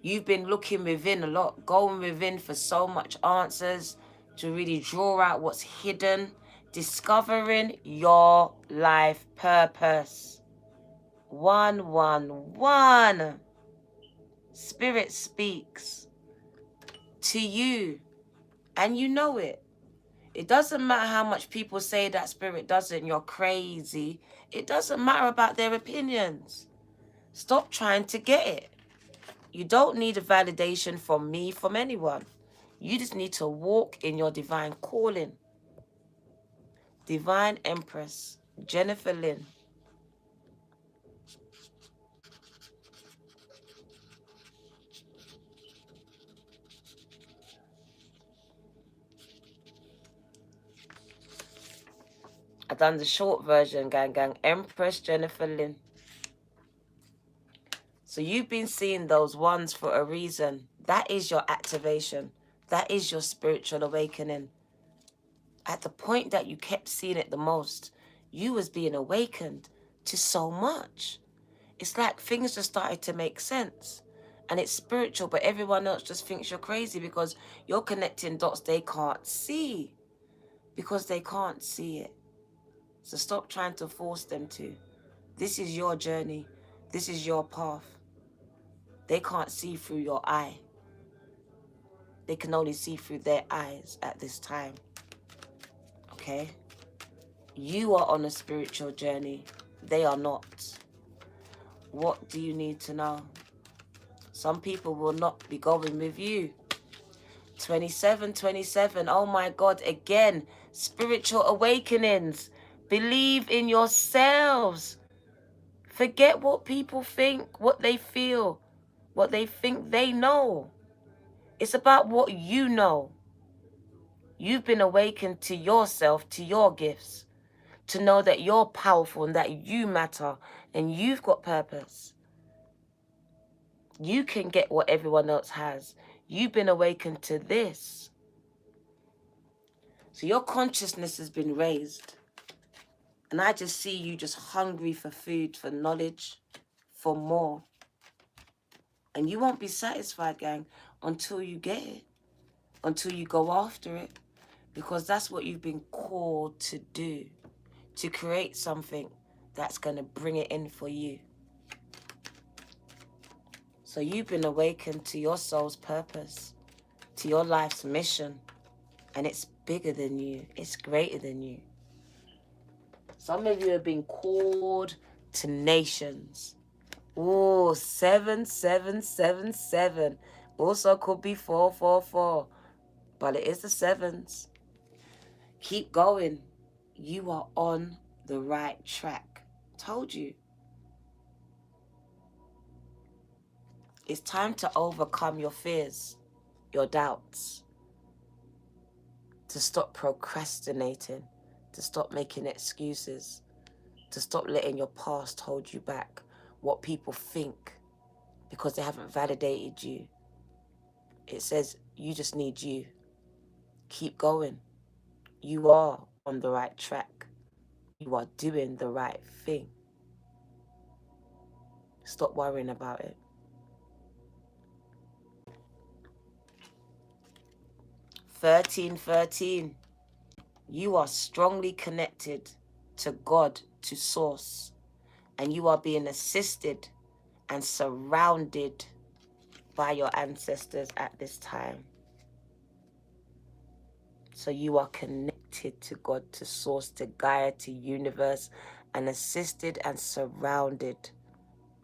you've been looking within a lot, going within for so much answers to really draw out what's hidden, discovering your life purpose. 111. Spirit speaks to you, and you know it. It doesn't matter how much people say that spirit doesn't, you're crazy. It doesn't matter about their opinions. Stop trying to get it. You don't need a validation from me, from anyone. You just need to walk in your divine calling. Divine Empress, Jennifer Lynn. I've done the short version, gang. Empress Jennifer Lynn. So you've been seeing those ones for a reason. That is your activation. That is your spiritual awakening. At the point that you kept seeing it the most, you was being awakened to so much. It's like things just started to make sense. And it's spiritual, but everyone else just thinks you're crazy because you're connecting dots they can't see. Because they can't see it. So stop trying to force them to. This is your journey. This is your path. They can't see through your eye. They can only see through their eyes at this time. Okay? You are on a spiritual journey. They are not. What do you need to know? Some people will not be going with you. 27. Oh my God, again, spiritual awakenings. Believe in yourselves. Forget what people think, what they feel, what they think they know. It's about what you know. You've been awakened to yourself, to your gifts, to know that you're powerful and that you matter and you've got purpose. You can get what everyone else has. You've been awakened to this. So your consciousness has been raised. And I just see you just hungry for food, for knowledge, for more. And you won't be satisfied, gang, until you get it, until you go after it. Because that's what you've been called to do, to create something that's going to bring it in for you. So you've been awakened to your soul's purpose, to your life's mission. And it's bigger than you. It's greater than you. Some of you have been called to nations. Ooh, 7777. Also could be 444. But it is the sevens. Keep going. You are on the right track. Told you. It's time to overcome your fears, your doubts. To stop procrastinating. To stop making excuses. To stop letting your past hold you back. What people think because they haven't validated you. It says you just need you. Keep going. You are on the right track. You are doing the right thing. Stop worrying about it. 13. You are strongly connected to God, to Source. And you are being assisted and surrounded by your ancestors at this time. So you are connected to God, to Source, to Gaia, to Universe, and assisted and surrounded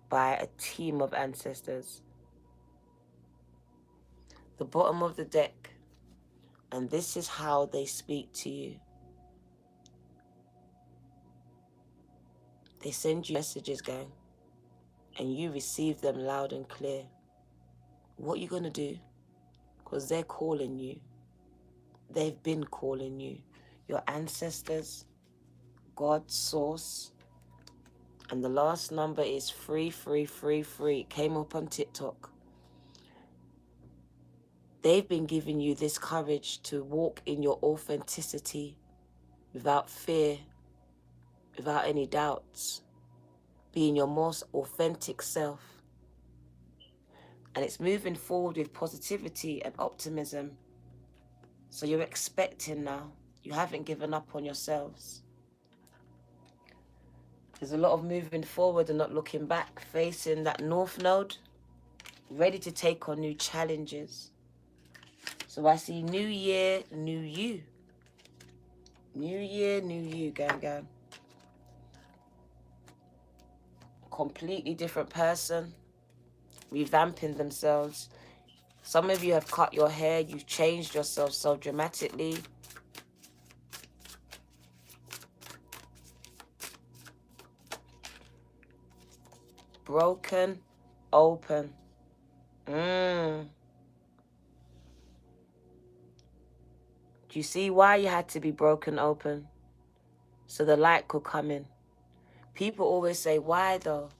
by a team of ancestors. The bottom of the deck. And this is how they speak to you. They send you messages, gang. And you receive them loud and clear. What are you going to do? Because they're calling you. They've been calling you. Your ancestors, God, Source. And the last number is 3333. It came up on TikTok. They've been giving you this courage to walk in your authenticity without fear, without any doubts. being your most authentic self. And it's moving forward with positivity and optimism. So you're expecting now. You haven't given up on yourselves. There's a lot of moving forward and not looking back, facing that North Node, ready to take on new challenges. So I see new year, new you. New year, new you, gang, gang. Completely different person, revamping themselves. Some of you have cut your hair, you've changed yourself so dramatically. Broken, open. Do you see why you had to be broken open? So the light could come in. People always say, why though?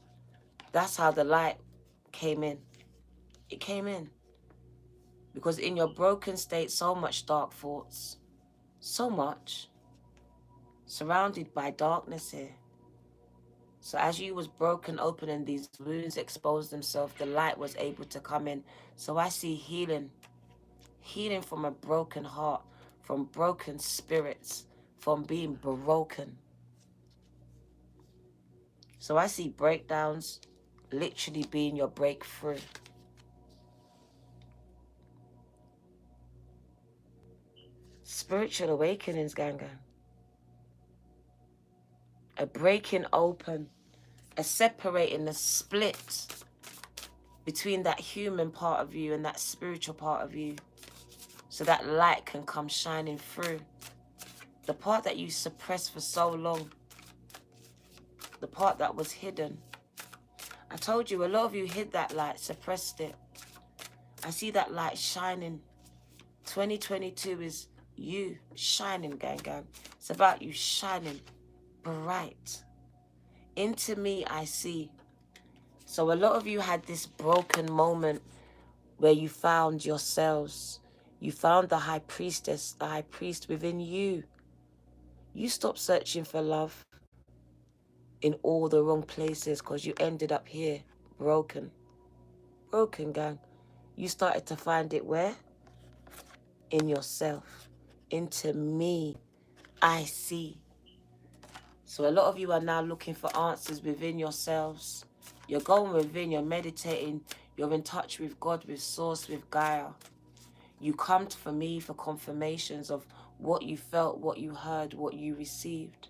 That's how the light came in. It came in. Because in your broken state, so much dark thoughts. So much. Surrounded by darkness here. So as you was broken open and these wounds exposed themselves, the light was able to come in. So I see healing. Healing from a broken heart, from broken spirits, from being broken. So I see breakdowns literally being your breakthrough. Spiritual awakenings, gang. A breaking open, a separating, a split between that human part of you and that spiritual part of you, so that light can come shining through. The part that you suppressed for so long, the part that was hidden. I told you, a lot of you hid that light, suppressed it. I see that light shining. 2022 is you shining, gang, gang. It's about you shining bright. Into me, I see. So a lot of you had this broken moment where you found yourselves. You found the high priestess, the high priest within you. You stopped searching for love in all the wrong places because you ended up here broken. Broken, gang. You started to find it where? In yourself. Into me, I see. So a lot of you are now looking for answers within yourselves. You're going within, you're meditating, you're in touch with God, with Source, with Gaia. You come for me for confirmations of what you felt, what you heard, what you received.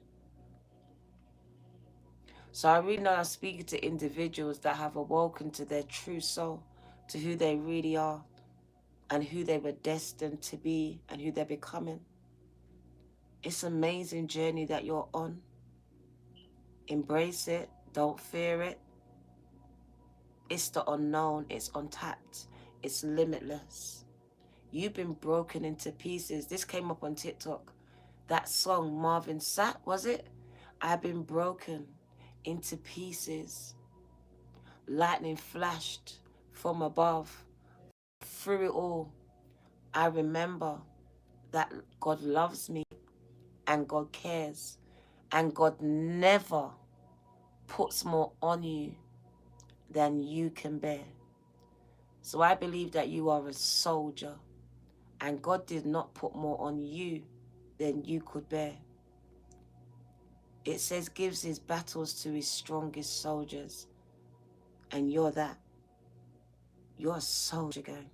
So I really know I'm speaking to individuals that have awoken to their true soul, to who they really are, and who they were destined to be, and who they're becoming. It's an amazing journey that you're on. Embrace it. Don't fear it. It's the unknown. It's untapped. It's limitless. You've been broken into pieces. This came up on TikTok. That song, Marvin Sapp, was it? I've been broken into pieces. Lightning flashed from above. Through it all, I remember that God loves me and God cares. And God never puts more on you than you can bear. So I believe that you are a soldier, and God did not put more on you than you could bear. It says gives his battles to his strongest soldiers, and you're that. You're a soldier, gang.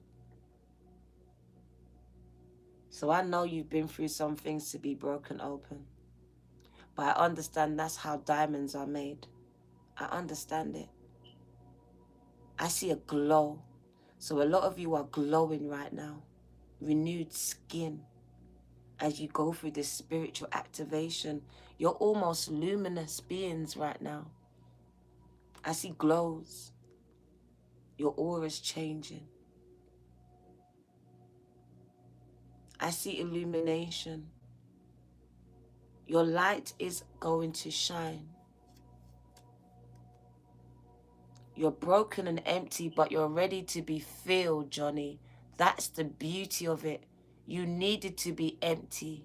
So I know you've been through some things to be broken open, but I understand that's how diamonds are made. I understand it. I see a glow. So a lot of you are glowing right now. Renewed skin. As you go through this spiritual activation, you're almost luminous beings right now. I see glows. Your aura's changing. I see illumination. Your light is going to shine. You're broken and empty, but you're ready to be filled, Johnny. That's the beauty of it. You needed to be empty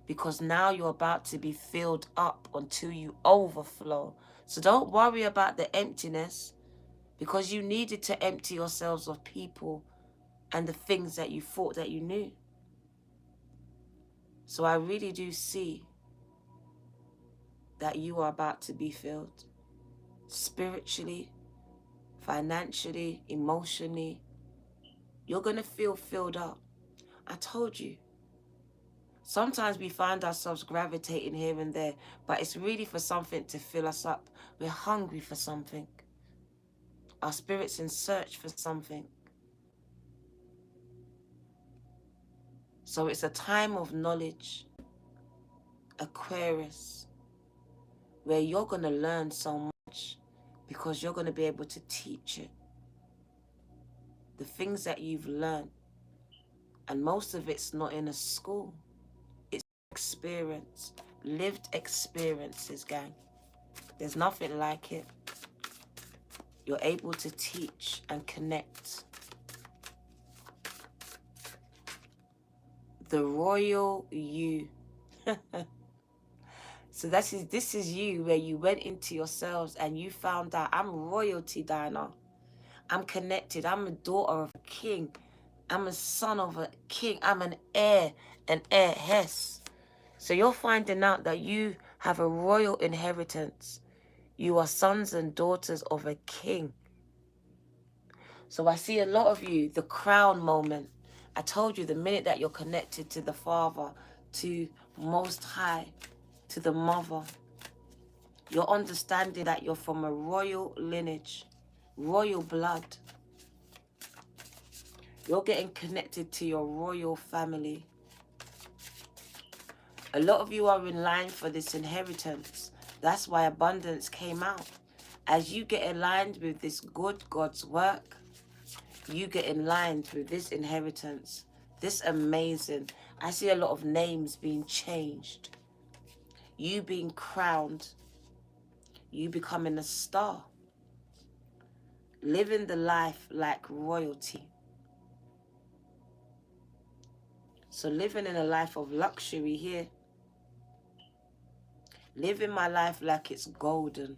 because now you're about to be filled up until you overflow. So don't worry about the emptiness, because you needed to empty yourselves of people and the things that you thought that you knew. So I really do see that you are about to be filled spiritually, financially, emotionally. You're going to feel filled up. I told you. Sometimes we find ourselves gravitating here and there, but it's really for something to fill us up. We're hungry for something. Our spirit's in search for something. So it's a time of knowledge, Aquarius, where you're going to learn so much because you're going to be able to teach it. The things that you've learned, and most of it's not in a school. It's experience, lived experiences, gang. There's nothing like it. You're able to teach and connect. The royal you. So this is you, where you went into yourselves and you found out, I'm royalty, Diana. I'm connected. I'm a daughter of a king. I'm a son of a king. I'm an heiress. So you're finding out that you have a royal inheritance. You are sons and daughters of a king. So I see a lot of you, the crown moment. I told you, the minute that you're connected to the Father, to Most High, to the Mother, you're understanding that you're from a royal lineage, royal blood. You're getting connected to your royal family. A lot of you are in line for this inheritance. That's why abundance came out. As you get aligned with this good God's work, you get in line with this inheritance. This amazing. I see a lot of names being changed. You being crowned. You becoming a star. Living the life like royalty. So living in a life of luxury here. Living my life like it's golden.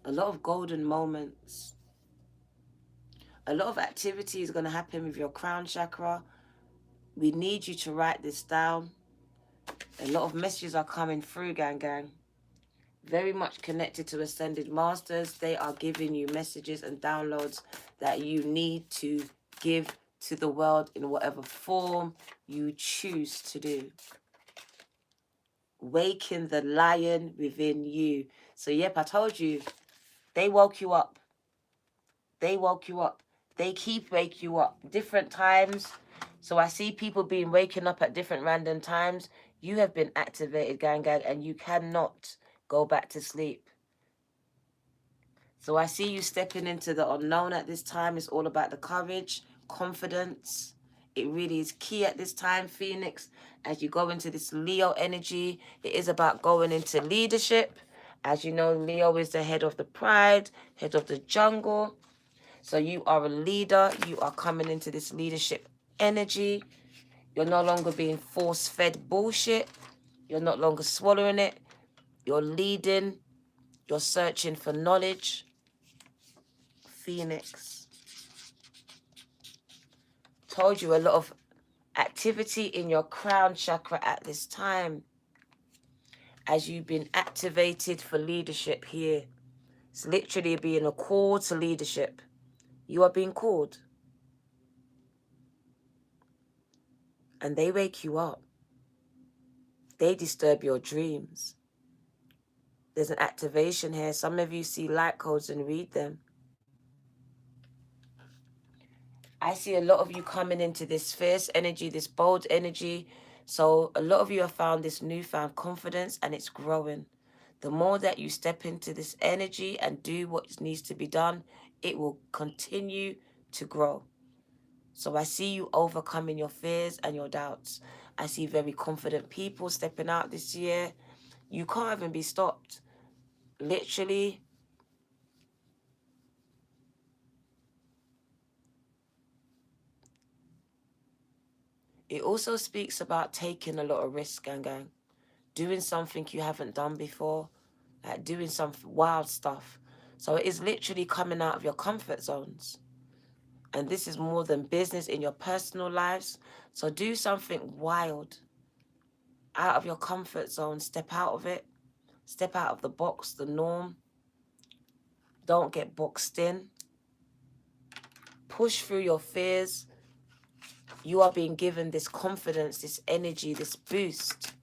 A lot of golden moments. A lot of activity is going to happen with your crown chakra. We need you to write this down. A lot of messages are coming through, gang. Very much connected to Ascended Masters. They are giving you messages and downloads that you need to give to the world in whatever form you choose to do. Waken the lion within you. So, yep, I told you, they woke you up. They woke you up. They keep wake you up. Different times. So I see people being waken up at different random times. You have been activated, gang, and you cannot go back to sleep. So I see you stepping into the unknown at this time. It's all about the courage, confidence. It really is key at this time, Phoenix. As you go into this Leo energy, it is about going into leadership. As you know, Leo is the head of the pride, head of the jungle. So you are a leader. You are coming into this leadership energy. You're no longer being force-fed bullshit. You're no longer swallowing it. You're leading. You're searching for knowledge. Phoenix. Told you, a lot of activity in your crown chakra at this time. As you've been activated for leadership here. It's literally being a call to leadership. You are being called. And they wake you up. They disturb your dreams. There's an activation here. Some of you see light codes and read them. I see a lot of you coming into this fierce energy, this bold energy. So a lot of you have found this newfound confidence, and it's growing. The more that you step into this energy and do what needs to be done, it will continue to grow. So I see you overcoming your fears and your doubts. I see very confident people stepping out this year. You can't even be stopped. Literally. It also speaks about taking a lot of risk, gang. Doing something you haven't done before. like doing some wild stuff. So it is literally coming out of your comfort zones. And this is more than business in your personal lives. So do something wild out of your comfort zone. Step out of it. Step out of the box, the norm. Don't get boxed in. Push through your fears. You are being given this confidence, this energy, this boost.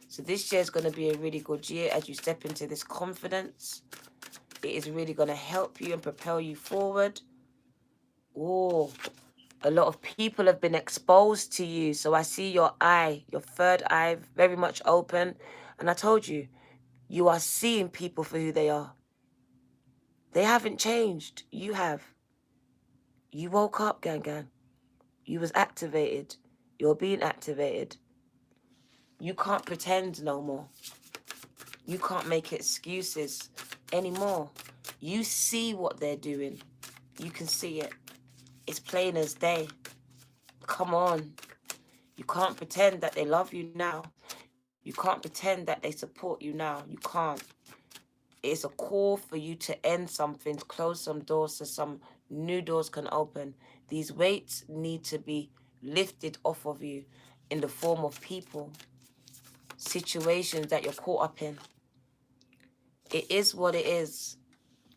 So this year is going to be a really good year as you step into this confidence. It is really going to help you and propel you forward. Oh, a lot of people have been exposed to you. So I see your eye, your third eye, very much open. And I told you, you are seeing people for who they are. They haven't changed. You have. You woke up, gang. You was activated. You're being activated. You can't pretend no more. You can't make excuses anymore. You see what they're doing. You can see it. It's plain as day. Come on. You can't pretend that they love you now. You can't pretend that they support you now. You can't. It's a call for you to end something, close some doors so some new doors can open. These weights need to be lifted off of you in the form of people, situations that you're caught up in. It is what it is.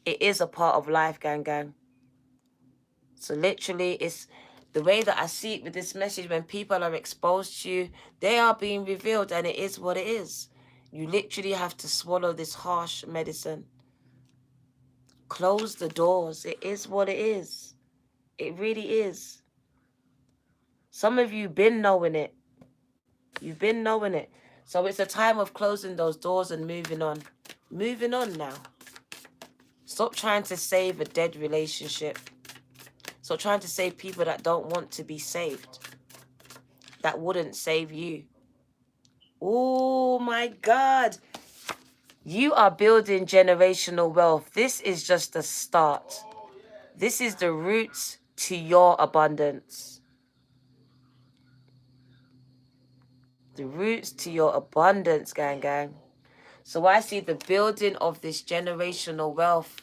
It is a part of life, gang. So literally, it's the way that I see it with this message. When people are exposed to you, they are being revealed, and it is what it is. You literally have to swallow this harsh medicine. Close the doors. It is what it is. It really is. Some of you been knowing it. You've been knowing it. So it's a time of closing those doors and moving on. Moving on now. Stop trying to save a dead relationship. Stop trying to save people that don't want to be saved. That wouldn't save you. Oh my God. You are building generational wealth. This is just the start. This is the roots to your abundance. The roots to your abundance, gang. So I see the building of this generational wealth.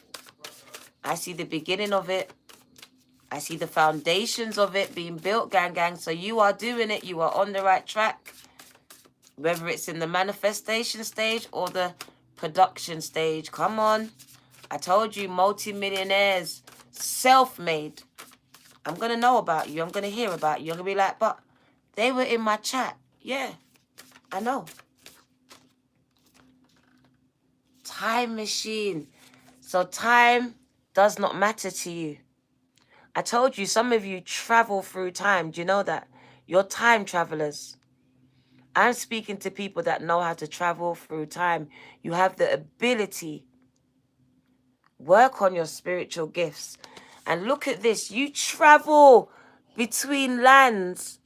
I see the beginning of it. I see the foundations of it being built, gang. So you are doing it. You are on the right track. Whether it's in the manifestation stage or the production stage. Come on. I told you, multi-millionaires, self-made. I'm going to know about you. I'm going to hear about you. I'm going to be like, but they were in my chat. Yeah, I know. Time machine. So time does not matter to you. I told you, some of you travel through time. Do you know that? You're time travelers. I'm speaking to people that know how to travel through time. You have the ability. Work on your spiritual gifts. And look at this. You travel between lands,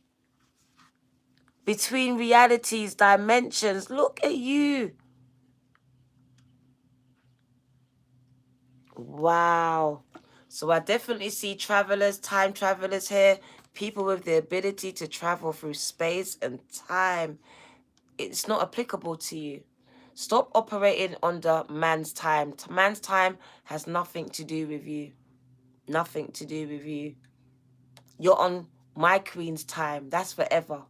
between realities, dimensions. Look at you. Wow. So I definitely see travelers, time travelers here. People with the ability to travel through space and time. It's not applicable to you. Stop operating under man's time. Man's time has nothing to do with you. Nothing to do with you. You're on my queen's time. That's forever.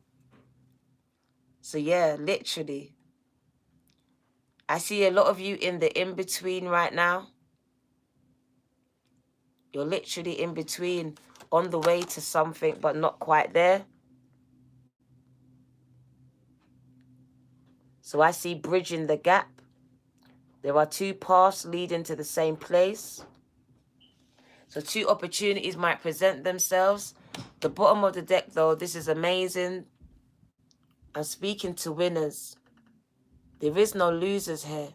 So yeah, literally. I see a lot of you in the in-between right now. You're literally in between, on the way to something, but not quite there. So I see bridging the gap. There are two paths leading to the same place. So two opportunities might present themselves. The bottom of the deck, though, this is amazing. I'm speaking to winners. There is no losers here.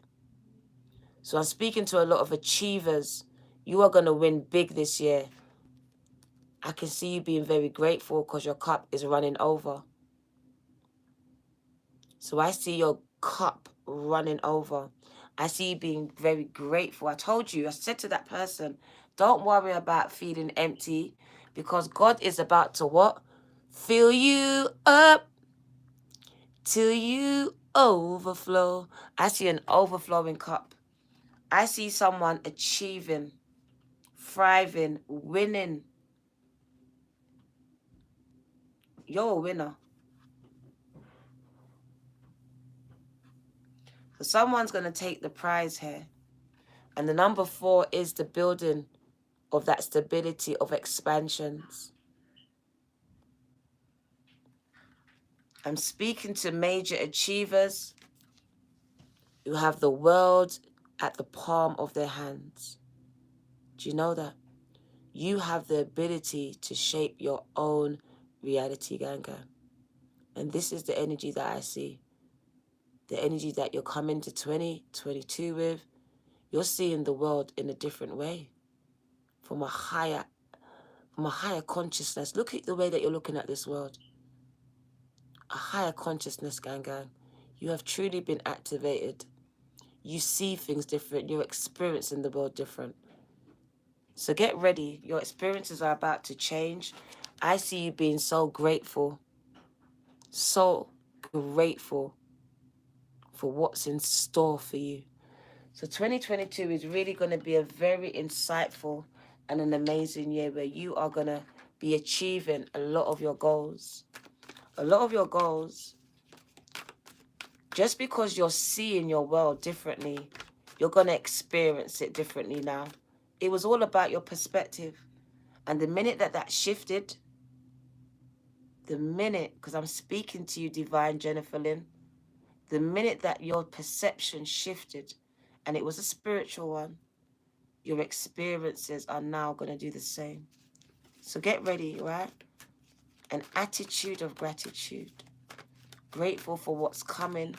So I'm speaking to a lot of achievers. You are going to win big this year. I can see you being very grateful because your cup is running over. So I see your cup running over. I see you being very grateful. I told you, I said to that person, don't worry about feeling empty because God is about to what? Fill you up till you overflow. I see an overflowing cup. I see someone achieving, thriving, winning. You're a winner. So someone's going to take the prize here. And the number 4 is the building of that stability of expansions. I'm speaking to major achievers who have the world at the palm of their hands. Do you know that? You have the ability to shape your own reality, Ganga. And this is the energy that I see. The energy that you're coming to 2022 with. You're seeing the world in a different way. From a higher consciousness. Look at the way that you're looking at this world. A higher consciousness, Gang. You have truly been activated. You see things different. You're experiencing the world different. So get ready. Your experiences are about to change. I see you being so grateful. So grateful for what's in store for you. So 2022 is really going to be a very insightful and an amazing year where you are going to be achieving a lot of your goals. A lot of your goals, just because you're seeing your world differently, you're going to experience it differently now. It was all about your perspective. And the minute that shifted, because I'm speaking to you, Divine Jennifer Lynn, the minute that your perception shifted, and it was a spiritual one, your experiences are now going to do the same. So get ready, right? An attitude of gratitude. Grateful for what's coming.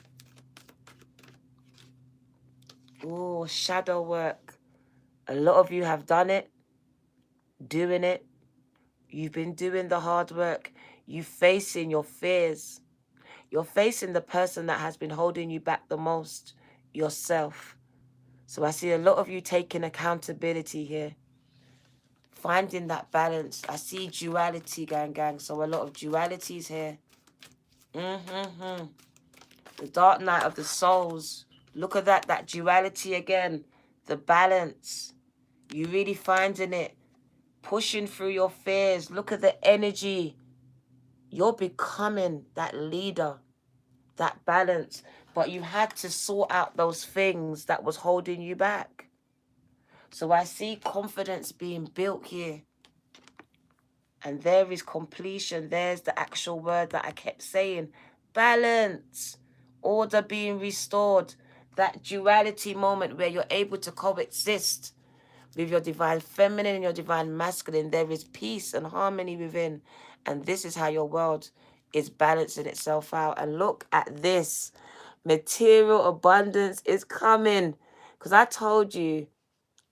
Oh, shadow work. A lot of you have done it, doing it. You've been doing the hard work. You're facing your fears. You're facing the person that has been holding you back the most, yourself. So I see a lot of you taking accountability here. Finding that balance. I see duality, gang. So a lot of dualities here. The dark night of the souls. Look at that duality again. The balance. You really finding it. Pushing through your fears. Look at the energy. You're becoming that leader. That balance. But you had to sort out those things that was holding you back. So I see confidence being built here. And there is completion. There's the actual word that I kept saying. Balance. Order being restored. That duality moment where you're able to coexist with your divine feminine and your divine masculine. There is peace and harmony within. And this is how your world is balancing itself out. And look at this. Material abundance is coming. Because I told you,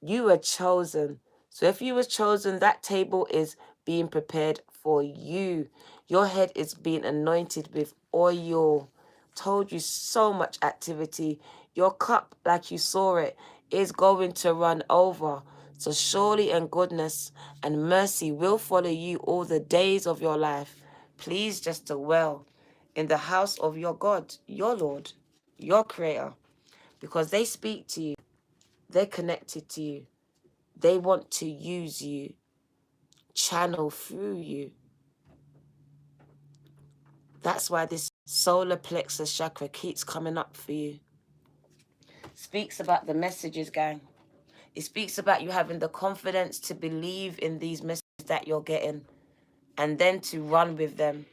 you were chosen. So if you were chosen, that table is being prepared for you. Your head is being anointed with oil. Told you, so much activity. Your cup, like you saw it, is going to run over. So surely and goodness and mercy will follow you all the days of your life. Please just dwell in the house of your God, your Lord, your Creator, because they speak to you. They're connected to you. They want to use you, channel through you. That's why this solar plexus chakra keeps coming up for you. Speaks about the messages, gang. It speaks about you having the confidence to believe in these messages that you're getting and then to run with them,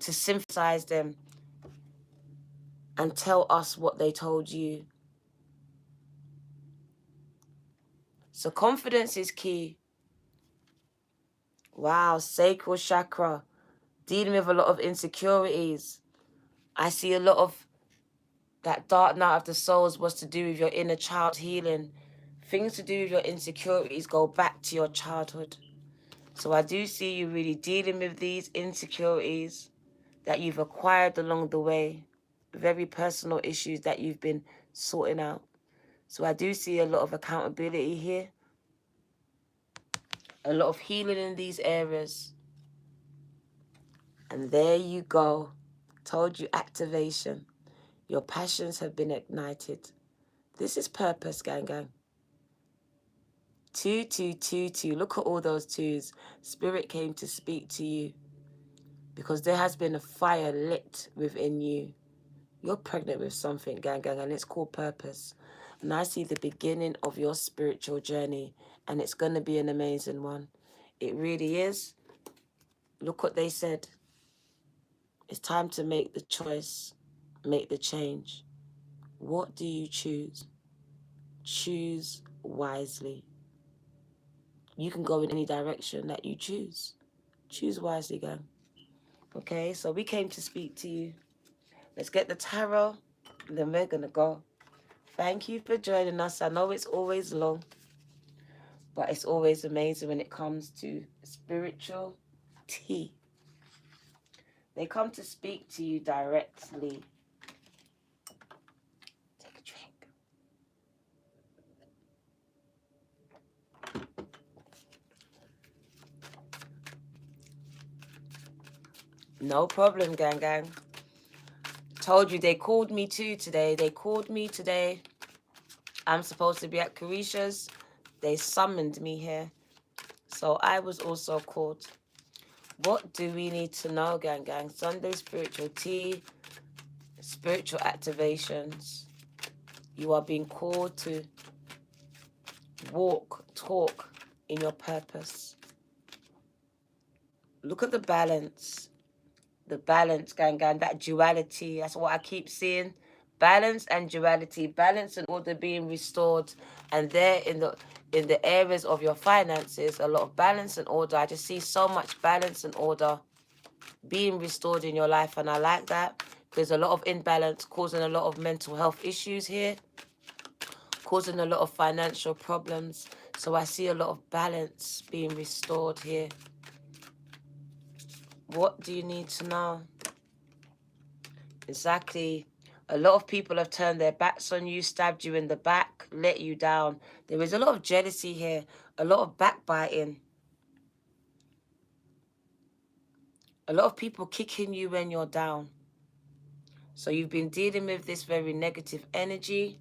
to synthesize them and tell us what they told you. So confidence is key. Wow, sacral chakra, dealing with a lot of insecurities. I see a lot of that dark night of the souls was to do with your inner child healing. Things to do with your insecurities go back to your childhood. So I do see you really dealing with these insecurities that you've acquired along the way. Very personal issues that you've been sorting out. So I do see a lot of accountability here. A lot of healing in these areas. And there you go. Told you, activation. Your passions have been ignited. This is purpose, gang, gang. 2, 2, 2, 2. Look at all those twos. Spirit came to speak to you because there has been a fire lit within you. You're pregnant with something, gang, gang, and it's called purpose. And I see the beginning of your spiritual journey, and it's going to be an amazing one. It really is. Look what they said. It's time to make the choice, make the change. What do you choose? Choose wisely. You can go in any direction that you choose. Choose wisely, gang. Okay, so we came to speak to you. Let's get the tarot, and then we're going to go. Thank you for joining us. I know it's always long, but it's always amazing when it comes to spiritual tea. They come to speak to you directly. Take a drink. No problem, gang, gang. Told you they called me too today. They called me today. I'm supposed to be at Carisha's. They summoned me here. So I was also called. What do we need to know, gang, gang? Sunday spiritual tea, spiritual activations. You are being called to walk, talk in your purpose. Look at the balance. The balance, gang, gang, that duality. That's what I keep seeing. Balance and duality. Balance and order being restored. And there in the areas of your finances, a lot of balance and order. I just see so much balance and order being restored in your life. And I like that. There's a lot of imbalance causing a lot of mental health issues here. Causing a lot of financial problems. So I see a lot of balance being restored here. What do you need to know? Exactly. A lot of people have turned their backs on you, stabbed you in the back, let you down. There is a lot of jealousy here, a lot of backbiting. A lot of people kicking you when you're down. So you've been dealing with this very negative energy.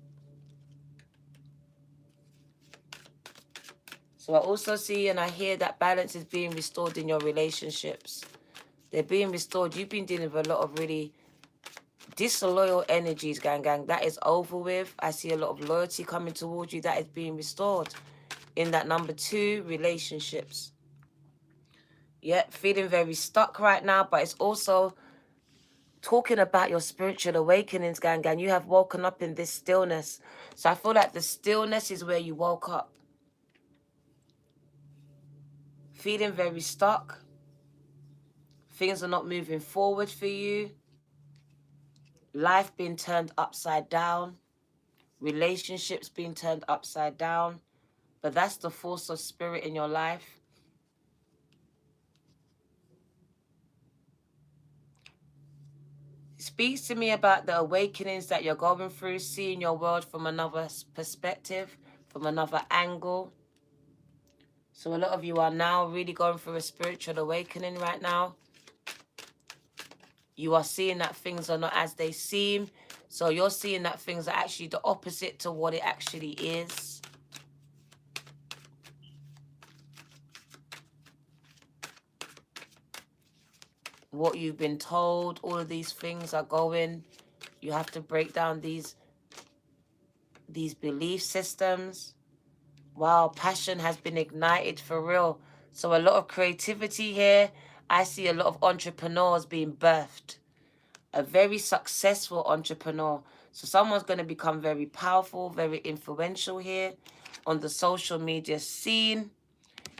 So I also see and I hear that balance is being restored in your relationships. They're being restored. You've been dealing with a lot of really disloyal energies, gang, gang. That is over with. I see a lot of loyalty coming towards you. That is being restored in that number 2, relationships. Yeah, feeling very stuck right now, but it's also talking about your spiritual awakenings, gang, gang. You have woken up in this stillness. So I feel like the stillness is where you woke up. Feeling very stuck. Things are not moving forward for you. Life being turned upside down. Relationships being turned upside down. But that's the force of spirit in your life. Speaks to me about the awakenings that you're going through, seeing your world from another perspective, from another angle. So a lot of you are now really going through a spiritual awakening right now. You are seeing that things are not as they seem. So you're seeing that things are actually the opposite to what it actually is. What you've been told, all of these things are going. You have to break down these belief systems. Wow, passion has been ignited for real. So a lot of creativity here. I see a lot of entrepreneurs being birthed. A very successful entrepreneur. So someone's going to become very powerful, very influential here on the social media scene.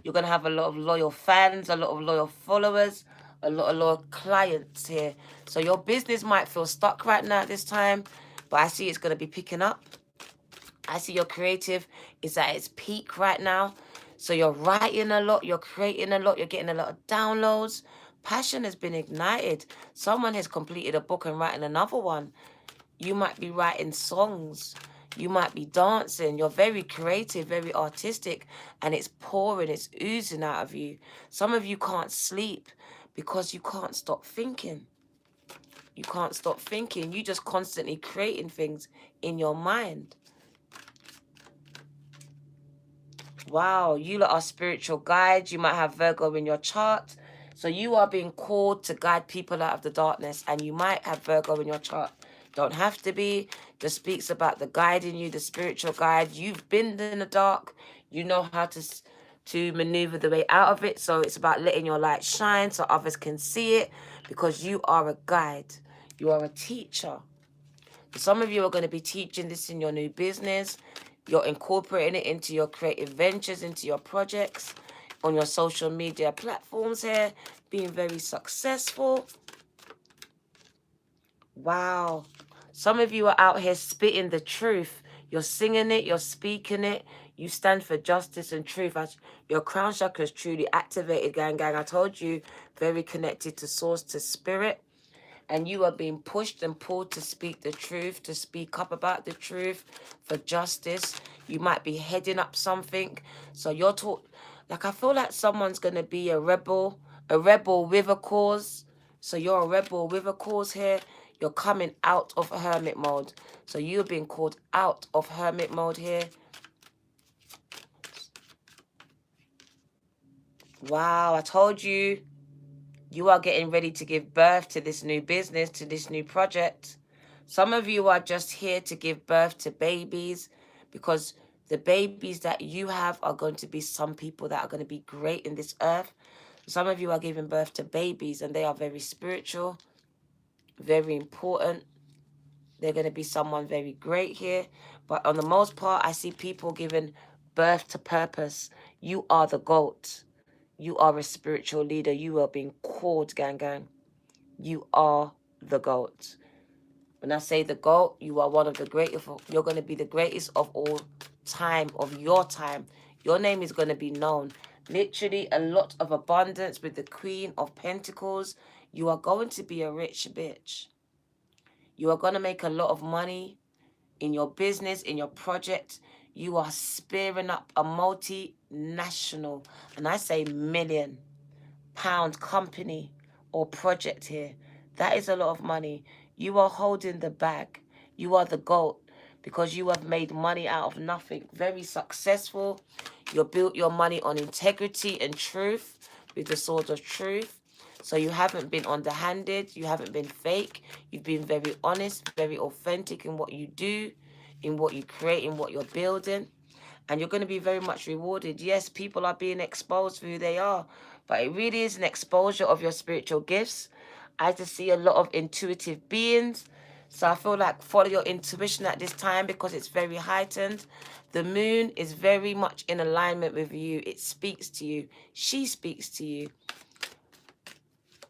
You're going to have a lot of loyal fans, a lot of loyal followers, a lot of loyal clients here. So your business might feel stuck right now at this time, but I see it's going to be picking up. I see your creative is at its peak right now. So you're writing a lot, you're creating a lot, you're getting a lot of downloads. Passion has been ignited. Someone has completed a book and writing another one. You might be writing songs. You might be dancing. You're very creative, very artistic, and it's pouring, it's oozing out of you. Some of you can't sleep because you can't stop thinking. You can't stop thinking. You just constantly creating things in your mind. Wow, you lot are spiritual guides. You might have Virgo in your chart. So you are being called to guide people out of the darkness. And you might have Virgo in your chart. Don't have to be. Just speaks about the guiding you, the spiritual guide. You've been in the dark. You know how to maneuver the way out of it. So it's about letting your light shine so others can see it. Because you are a guide. You are a teacher. Some of you are going to be teaching this in your new business. You're incorporating it into your creative ventures, into your projects, on your social media platforms here, being very successful. Wow. Some of you are out here spitting the truth. You're singing it, you're speaking it. You stand for justice and truth. Your crown chakra is truly activated, gang. I told you, very connected to source, to spirit. And you are being pushed and pulled to speak the truth, to speak up about the truth, for justice. You might be heading up something. So you're taught, like, I feel like someone's going to be a rebel with a cause. So you're a rebel with a cause here. You're coming out of hermit mode. So you're being called out of hermit mode here. Wow, I told you. You are getting ready to give birth to this new business, to this new project. Some of you are just here to give birth to babies because the babies that you have are going to be some people that are going to be great in this earth. Some of you are giving birth to babies and they are very spiritual, very important. They're going to be someone very great here. But on the most part, I see people giving birth to purpose. You are the GOAT. You are a spiritual leader. You are being called, gang. You are the GOAT. When I say the GOAT, you are one of the greatest. You're going to be the greatest of all time, of your time. Your name is going to be known. Literally a lot of abundance with the Queen of Pentacles. You are going to be a rich bitch. You are going to make a lot of money in your business, in your project. You are spearing up a multinational, and I say £1,000,000 company or project here. That is a lot of money. You are holding the bag. You are the GOAT because you have made money out of nothing. Very successful. You built your money on integrity and truth with the sword of truth. So you haven't been underhanded. You haven't been fake. You've been very honest, very authentic in what you do, in what you create, in what you're building. And you're going to be very much rewarded. Yes, people are being exposed for who they are. But it really is an exposure of your spiritual gifts. I just see a lot of intuitive beings. So I feel like follow your intuition at this time because it's very heightened. The moon is very much in alignment with you. It speaks to you. She speaks to you.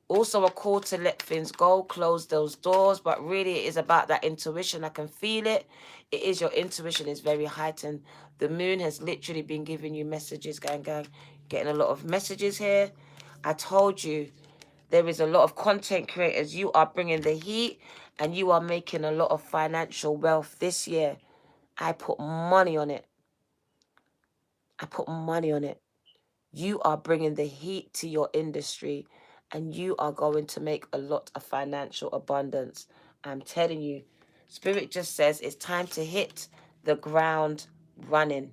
Also a call to let things go, close those doors, but really it is about that intuition. I can feel it. It is your intuition is very heightened. The moon has literally been giving you messages, gang. Getting a lot of messages here. I told you, there is a lot of content creators. You are bringing the heat and you are making a lot of financial wealth this year. I put money on it. I put money on it. You are bringing the heat to your industry and you are going to make a lot of financial abundance. I'm telling you, Spirit just says it's time to hit the ground running.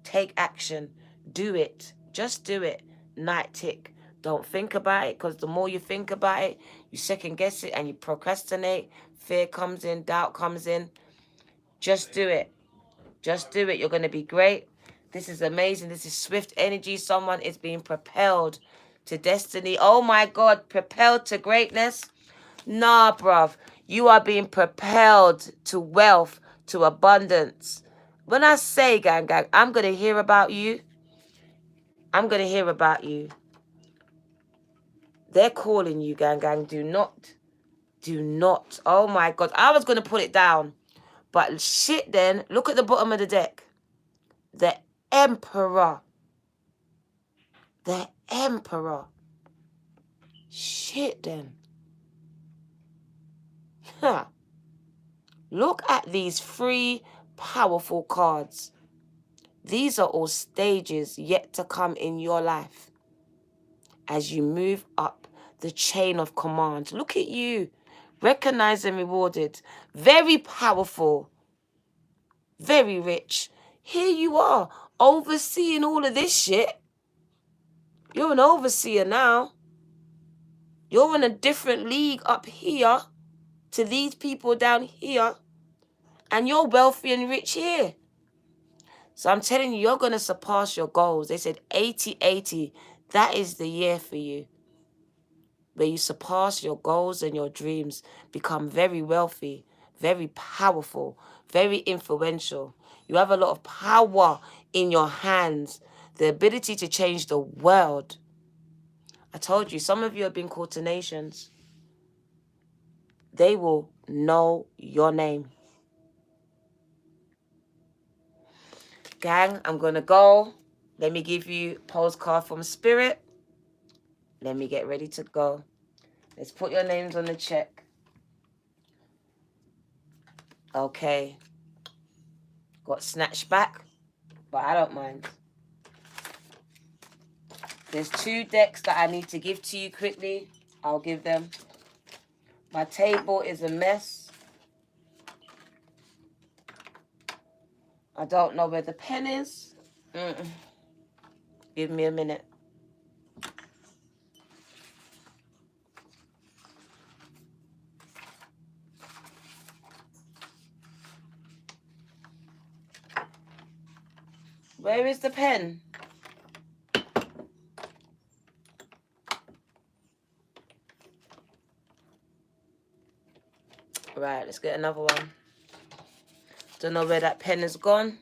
Take action. Do it. Just do it. Night tick. Don't think about it because the more you think about it, you second guess it and you procrastinate. Fear comes in, doubt comes in. Just do it. Just do it. You're going to be great. This is amazing. This is swift energy. Someone is being propelled to destiny. Oh my God, propelled to greatness. Nah, bruv. You are being propelled to wealth, to abundance. When I say, gang, I'm going to hear about you. I'm going to hear about you. They're calling you, gang. Do not. Do not. Oh my God. I was going to put it down. But shit then, look at the bottom of the deck. The Emperor. The Emperor. Shit then. Huh. Look at these 3 powerful cards. These are all stages yet to come in your life as you move up the chain of command. Look at you recognized and rewarded, very powerful, very rich. Here you are, overseeing all of this shit. You're an overseer now. You're in a different league up here to these people down here. And you're wealthy and rich here. So I'm telling you, you're going to surpass your goals. They said 80-80. That is the year for you. Where you surpass your goals and your dreams, become very wealthy, very powerful, very influential. You have a lot of power in your hands, the ability to change the world. I told you, some of you have been called to nations. They will know your name. Gang, I'm going to go. Let me give you a postcard from Spirit. Let me get ready to go. Let's put your names on the check. Okay. Got snatched back, but I don't mind. There's 2 decks that I need to give to you quickly. I'll give them. My table is a mess. I don't know where the pen is. Give me a minute. Where is the pen? Right, let's get another one. Don't know where that pen has gone.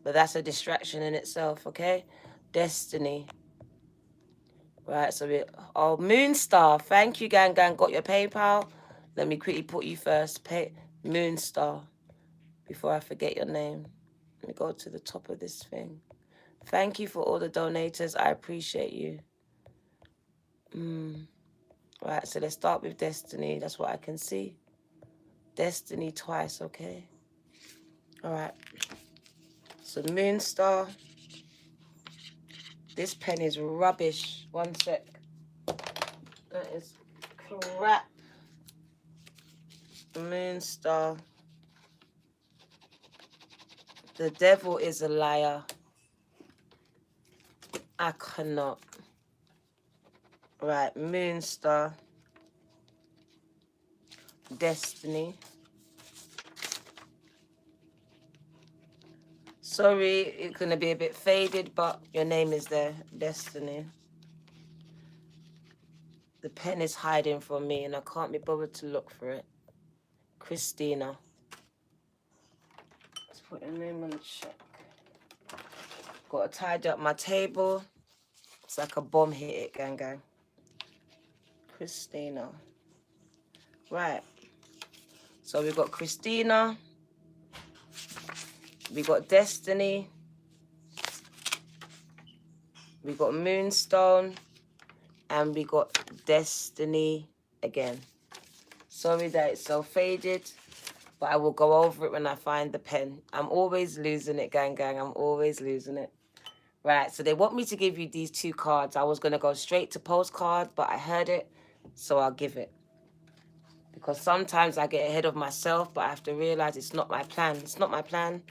But that's a distraction in itself, okay? Destiny. Right, so we... Oh, Moonstar. Thank you, gang. Got your PayPal. Let me quickly put you first. Moonstar. Before I forget your name. Let me go to the top of this thing. Thank you for all the donators. I appreciate you. Right, so let's start with Destiny. That's what I can see. Destiny twice, okay? All right. So Moonstar. This pen is rubbish. One sec. That is crap. Moonstar. The devil is a liar. I cannot. Right, Moonstar. Destiny. Sorry, it's going to be a bit faded, but your name is there. Destiny. The pen is hiding from me and I can't be bothered to look for it. Christina. Let's put your name on the check. Got to tidy up my table. It's like a bomb hit it, gang. Christina. Right. So we got Christina. We got Destiny. We got Moonstone. And we got Destiny again. Sorry that it's so faded, but I will go over it when I find the pen. I'm always losing it, gang. I'm always losing it. Right, so they want me to give you these 2 cards. I was going to go straight to postcard, but I heard it, so I'll give it. Because sometimes I get ahead of myself, but I have to realize it's not my plan. It's not my plan.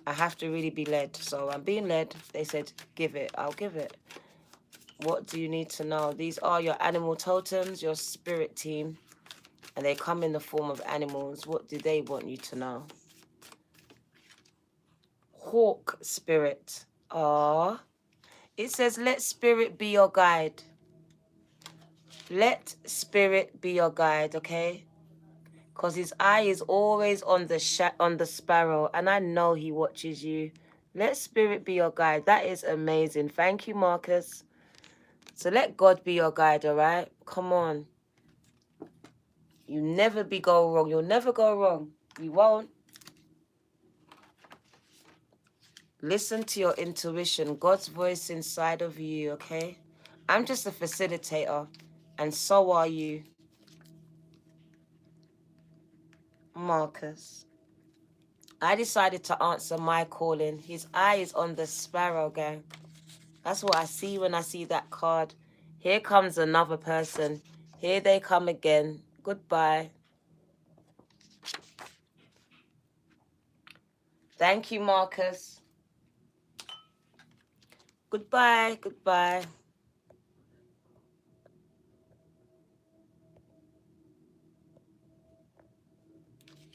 I have to really be led. So I'm being led. They said, give it. I'll give it. What do you need to know? These are your animal totems, your spirit team. And they come in the form of animals. What do they want you to know? Hawk spirit. It says, let spirit be your guide. Let spirit be your guide, okay? Because his eye is always on the sparrow. And I know he watches you. Let spirit be your guide. That is amazing. Thank you, Marcus. So let God be your guide, all right? Come on. You never go wrong. You'll never go wrong. You won't. Listen to your intuition. God's voice inside of you, okay? I'm just a facilitator. And so are you. Marcus. I decided to answer my calling. His eye is on the sparrow, gang. That's what I see when I see that card. Here comes another person. Here they come again. Goodbye. Thank you, Marcus. Goodbye. Goodbye.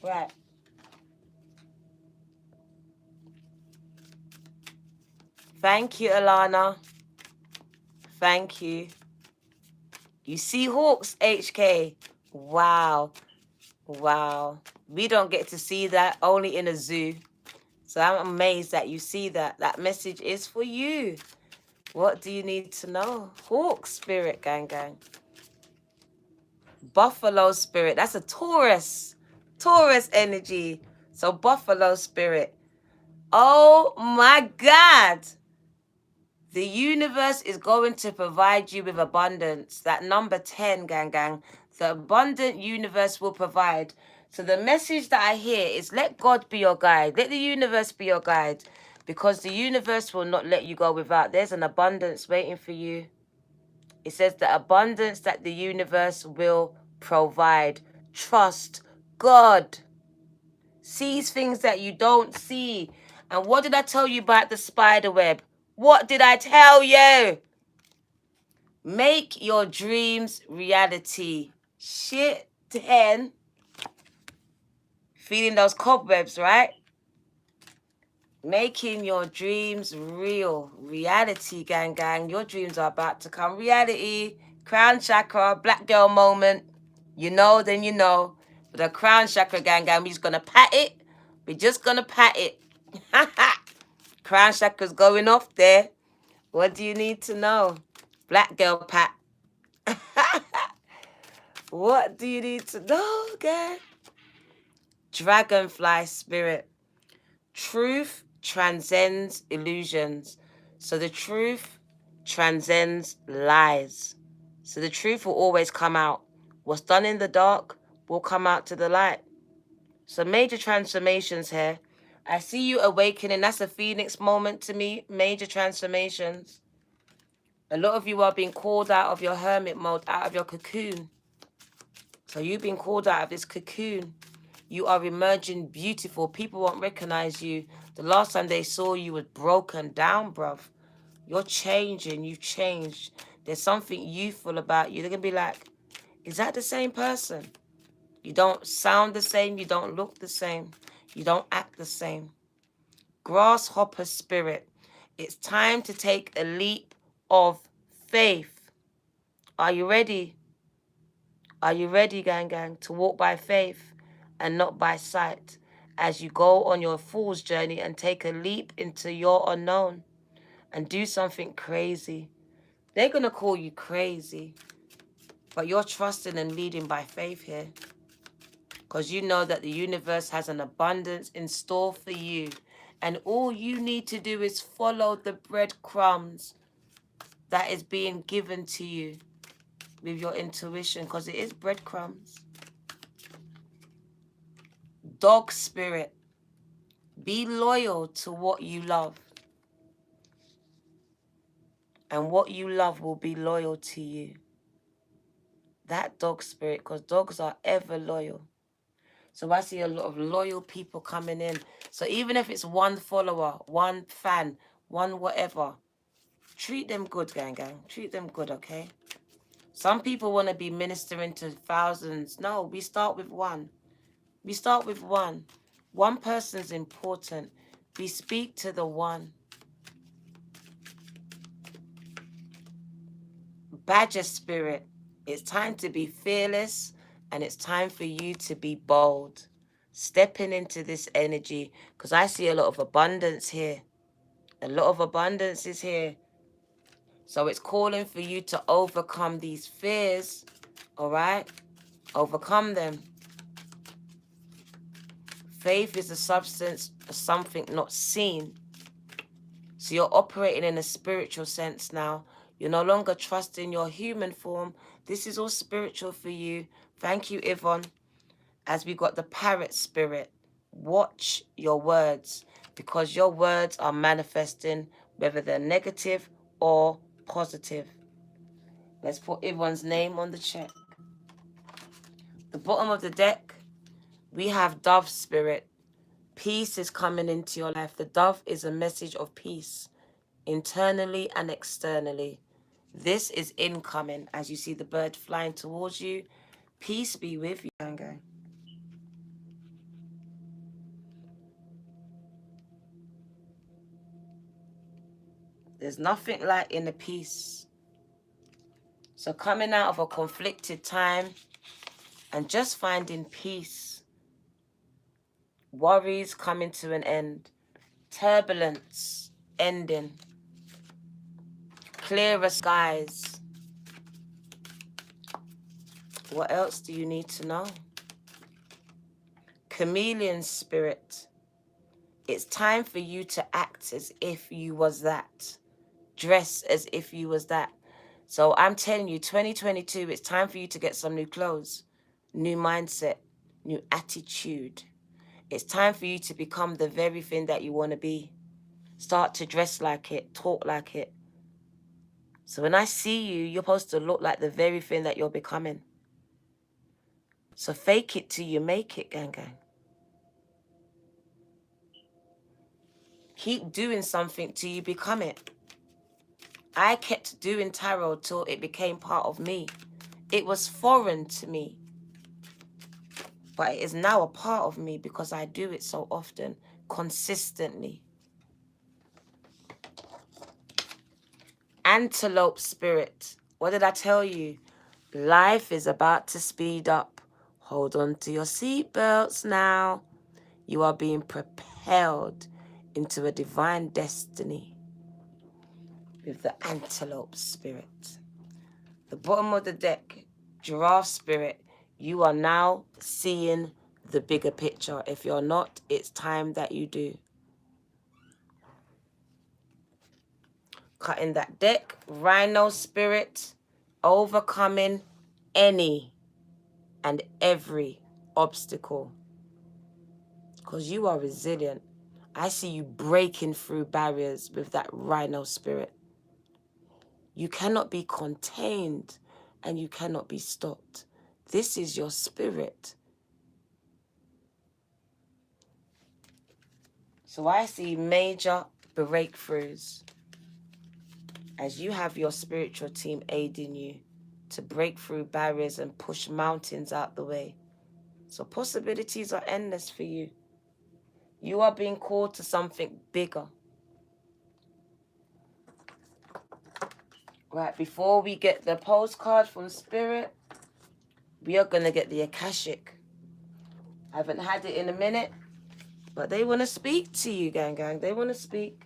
Right. Thank you, Alana. Thank you. You see hawks, HK. Wow. Wow. We don't get to see that, only in a zoo. So I'm amazed that you see that. That message is for you. What do you need to know? Hawk spirit, gang, gang. Buffalo spirit. That's a Taurus. Taurus energy. So buffalo spirit. Oh my God. The universe is going to provide you with abundance. That number 10, gang, gang. The abundant universe will provide. So the message that I hear is let God be your guide. Let the universe be your guide. Because the universe will not let you go without. There's an abundance waiting for you. It says the abundance that the universe will provide. Trust God. Sees things that you don't see. And what did I tell you about the spider web? What did I tell you? Make your dreams reality. Shit, 10. Feeling those cobwebs, right? Making your dreams real. Reality, gang, gang. Your dreams are about to come reality. Crown chakra, black girl moment. You know, then you know. The crown chakra, gang, gang. We're just going to pat it. We're just going to pat it. Crown chakra's going off there. What do you need to know? Black girl pat. What do you need to know, gang? Dragonfly spirit. Truth transcends illusions. So the truth transcends lies. So the truth will always come out. What's done in the dark will come out to the light. So major transformations here. I see you awakening. That's a phoenix moment to me. Major transformations. A lot of you are being called out of your hermit mode, out of your cocoon. So you've been called out of this cocoon. You are emerging beautiful. People won't recognize you. The last time they saw you was broken down, bruv. You're changing. You've changed. There's something youthful about you. They're going to be like, is that the same person? You don't sound the same. You don't look the same. You don't act the same. Grasshopper spirit. It's time to take a leap of faith. Are you ready? Are you ready, gang, gang, to walk by faith and not by sight as you go on your fool's journey and take a leap into your unknown and do something crazy? They're going to call you crazy, but you're trusting and leading by faith here because you know that the universe has an abundance in store for you. And all you need to do is follow the breadcrumbs that is being given to you with your intuition, because it is breadcrumbs. Dog spirit. Be loyal to what you love. And what you love will be loyal to you. That dog spirit, because dogs are ever loyal. So I see a lot of loyal people coming in. So even if it's one follower, one fan, one whatever, treat them good, gang, gang. Treat them good, okay? Some people want to be ministering to thousands. No, we start with one. We start with one. One person's important. We speak to the one. Badger spirit. It's time to be fearless and it's time for you to be bold. Stepping into this energy because I see a lot of abundance here. A lot of abundance is here. So it's calling for you to overcome these fears. All right? Overcome them. Faith is a substance of something not seen. So you're operating in a spiritual sense now. You're no longer trusting your human form. This is all spiritual for you. Thank you, Yvonne. As we got the Parrot Spirit. Watch your words because your words are manifesting whether they're negative or positive. Let's put Yvonne's name on the check. The bottom of the deck, we have Dove Spirit. Peace is coming into your life. The dove is a message of peace, internally and externally. This is incoming as you see the bird flying towards you. Peace be with you, gang. There's nothing like inner peace. So coming out of a conflicted time and just finding peace. Worries coming to an end. Turbulence ending. Clearer skies. What else do you need to know? Chameleon spirit. It's time for you to act as if you was that. Dress as if you was that. So I'm telling you, 2022, it's time for you to get some new clothes, new mindset, new attitude. It's time for you to become the very thing that you want to be. Start to dress like it, talk like it. So when I see you, you're supposed to look like the very thing that you're becoming. So fake it till you make it, gang. Keep doing something till you become it. I kept doing tarot till it became part of me. It was foreign to me, but it is now a part of me because I do it so often, consistently. Antelope Spirit. What did I tell you? Life is about to speed up. Hold on to your seatbelts now. You are being propelled into a divine destiny with the Antelope Spirit. The bottom of the deck, Giraffe Spirit. You are now seeing the bigger picture. If you're not, it's time that you do. Cutting that deck, Rhino Spirit, overcoming any and every obstacle. Because you are resilient. I see you breaking through barriers with that Rhino Spirit. You cannot be contained and you cannot be stopped. This is your spirit. So I see major breakthroughs as you have your spiritual team aiding you to break through barriers and push mountains out the way. So possibilities are endless for you. You are being called to something bigger. Right, before we get the postcard from Spirit, we are going to get the Akashic. I haven't had it in a minute, but they want to speak to you, gang. They want to speak.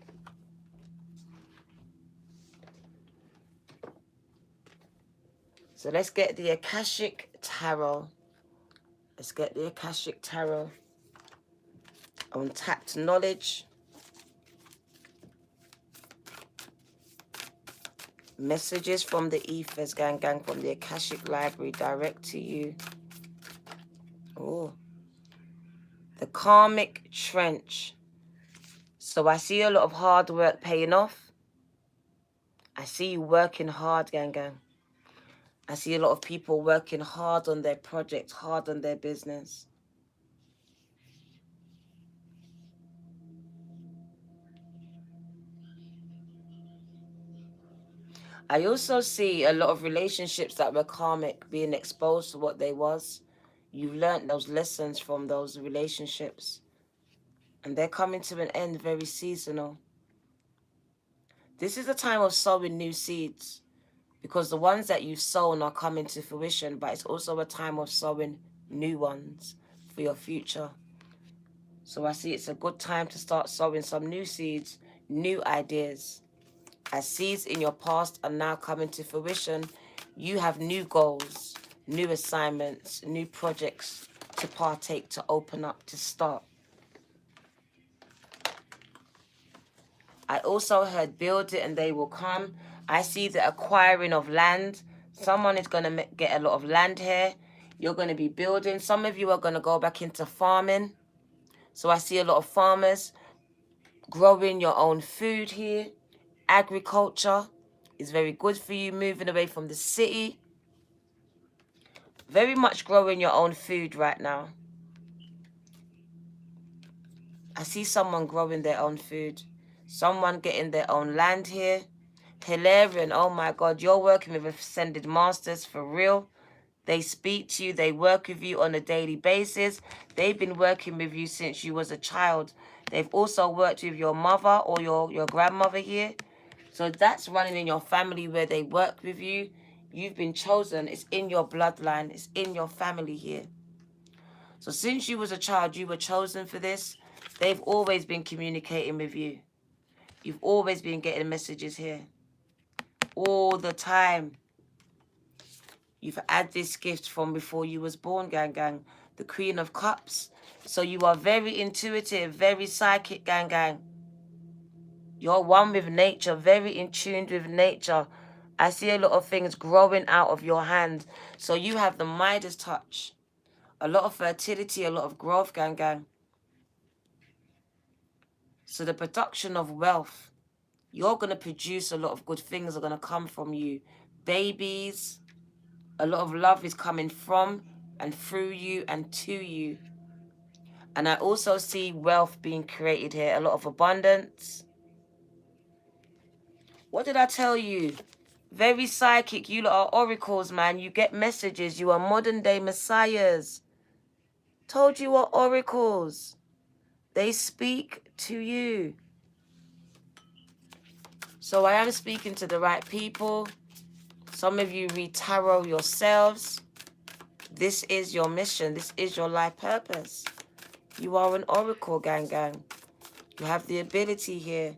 So let's get the Akashic Tarot. Let's get the Akashic Tarot. Untapped knowledge. Messages from the ethers, gang, from the Akashic Library direct to you. Oh. The Karmic Trench. So I see a lot of hard work paying off. I see you working hard, gang. I see a lot of people working hard on their project, hard on their business. I also see a lot of relationships that were karmic being exposed to what they was. You've learned those lessons from those relationships. And they're coming to an end, very seasonal. This is a time of sowing new seeds because the ones that you've sown are coming to fruition, but it's also a time of sowing new ones for your future. So I see it's a good time to start sowing some new seeds, new ideas. As seeds in your past are now coming to fruition, you have new goals, new assignments, new projects to partake, to open up, to start. I also heard build it and they will come. I see the acquiring of land. Someone is going to get a lot of land here. You're going to be building. Some of you are going to go back into farming. So I see a lot of farmers growing your own food here. Agriculture is very good for you, moving away from the city. Very much growing your own food right now. I see someone growing their own food. Someone getting their own land here. Hilarion, oh my God, you're working with ascended masters for real. They speak to you, they work with you on a daily basis. They've been working with you since you was a child. They've also worked with your mother or your grandmother here. So that's running in your family where they work with you. You've been chosen. It's in your bloodline. It's in your family here. So since you was a child, you were chosen for this. They've always been communicating with you. You've always been getting messages here. All the time. You've had this gift from before you was born, gang, gang. The Queen of Cups. So you are very intuitive, very psychic, gang, gang. You're one with nature, very in tune with nature. I see a lot of things growing out of your hand. So you have the Midas touch. A lot of fertility, a lot of growth, gang, gang. So the production of wealth, you're going to produce a lot of good things are going to come from you. Babies, a lot of love is coming from and through you and to you. And I also see wealth being created here, a lot of abundance. What did I tell you? Very psychic. You lot are oracles, man. You get messages. You are modern day messiahs. Told you are oracles. They speak to you. So I am speaking to the right people. Some of you read tarot yourselves. This is your mission. This is your life purpose. You are an oracle, gang, gang. You have the ability here.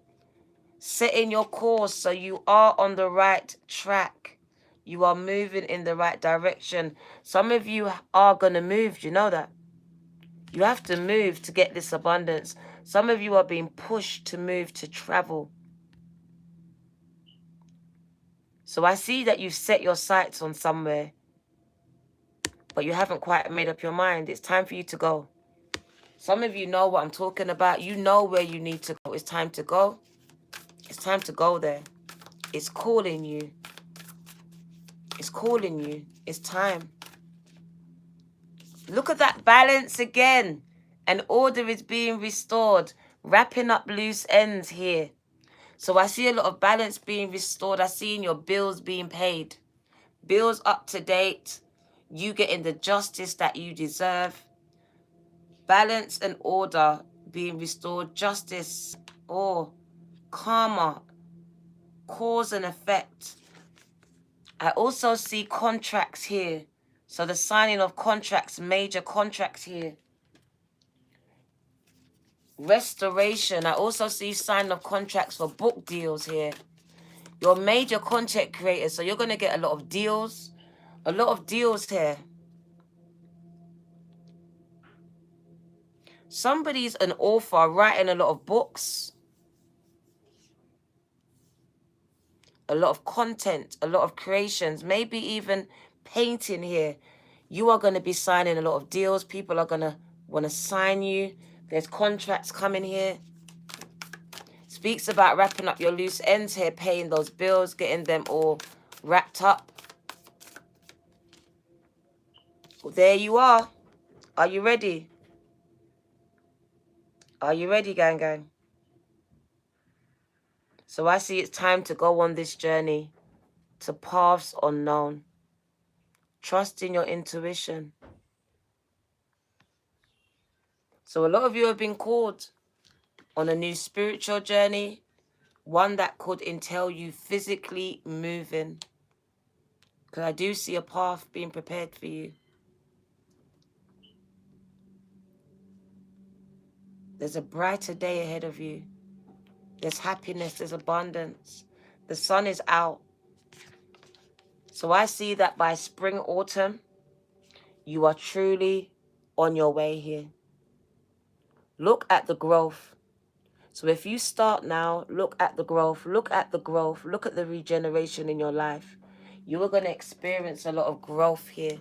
Setting your course so you are on the right track. You are moving in the right direction. Some of you are going to move. Do you know that? You have to move to get this abundance. Some of you are being pushed to move, to travel. So I see that you've set your sights on somewhere, but you haven't quite made up your mind. It's time for you to go. Some of you know what I'm talking about. You know where you need to go. It's time to go. It's time to go there. It's calling you. It's calling you. It's time. Look at that balance again. An order is being restored. Wrapping up loose ends here. So I see a lot of balance being restored. I see your bills being paid. Bills up to date. You getting the justice that you deserve. Balance and order being restored. Justice or karma. Cause and effect. I also see contracts here. So the signing of contracts, major contracts here. Restoration. I also see signing of contracts for book deals here. You're major content creators, so you're going to get a lot of deals. A lot of deals here. Somebody's an author writing a lot of books. A lot of content, a lot of creations, maybe even painting here. You are going to be signing a lot of deals. People are going to want to sign you. There's contracts coming here. Speaks about wrapping up your loose ends here, paying those bills, getting them all wrapped up. Well, there you are. Are you ready? Are you ready, gang, gang? So I see it's time to go on this journey to paths unknown. Trust in your intuition. So a lot of you have been called on a new spiritual journey, one that could entail you physically moving. Because I do see a path being prepared for you. There's a brighter day ahead of you. There's happiness, there's abundance. The sun is out. So I see that by spring, autumn, you are truly on your way here. Look at the growth. So if you start now, look at the growth, look at the growth, look at the regeneration in your life. You are going to experience a lot of growth here.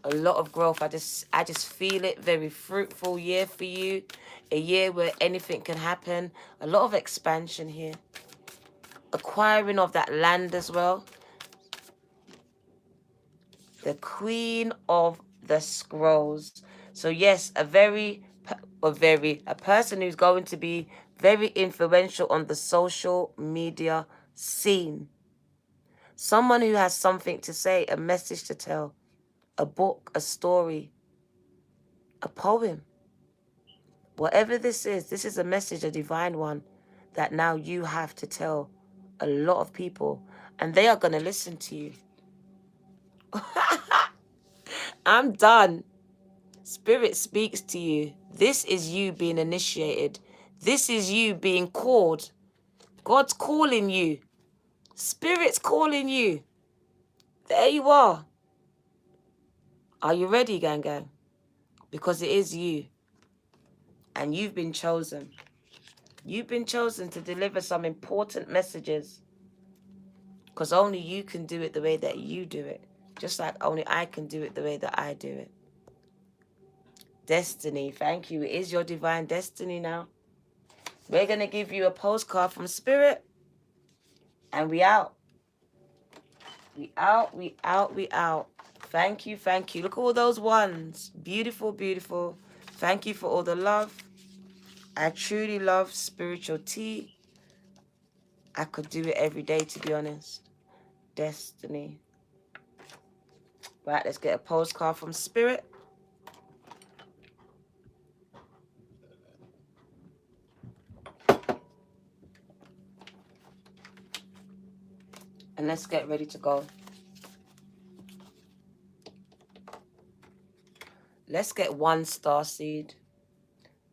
A lot of growth. I just feel it. Very fruitful year for you. A year where anything can happen. A lot of expansion here. Acquiring of that land as well. The Queen of the Scrolls. So yes, a person who's going to be very influential on the social media scene. Someone who has something to say, a message to tell, a book, a story, a poem. Whatever this is a message, a divine one, that now you have to tell a lot of people, and they are going to listen to you. I'm done. Spirit speaks to you. This is you being initiated. This is you being called. God's calling you. Spirit's calling you. There you are. Are you ready, gang gang? Because it is you. And you've been chosen. You've been chosen to deliver some important messages. Because only you can do it the way that you do it. Just like only I can do it the way that I do it. Destiny. Thank you. It is your divine destiny now. We're going to give you a postcard from Spirit. And we out. We out, we out, we out. Thank you, thank you. Look at all those ones. Beautiful, beautiful. Thank you for all the love. I truly love spiritual tea. I could do it every day, to be honest. Destiny. Right, let's get a postcard from Spirit. And let's get ready to go. Let's get one starseed.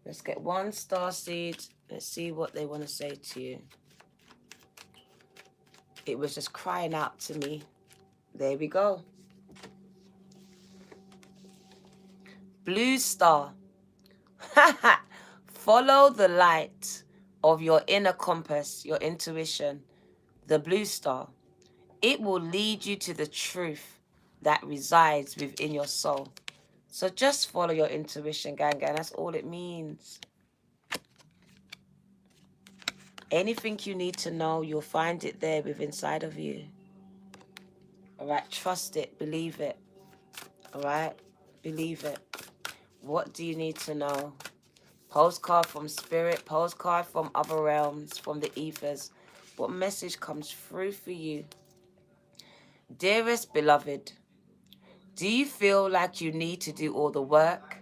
Let's get one starseed. Let's see what they want to say to you. It was just crying out to me. There we go. Blue star. Follow the light of your inner compass, your intuition, the blue star. It will lead you to the truth that resides within your soul. So just follow your intuition, gang. That's all it means. Anything you need to know, you'll find it there within inside of you. All right, trust it, believe it. All right, believe it. What do you need to know? Postcard from Spirit, postcard from other realms, from the ethers. What message comes through for you? Dearest beloved, do you feel like you need to do all the work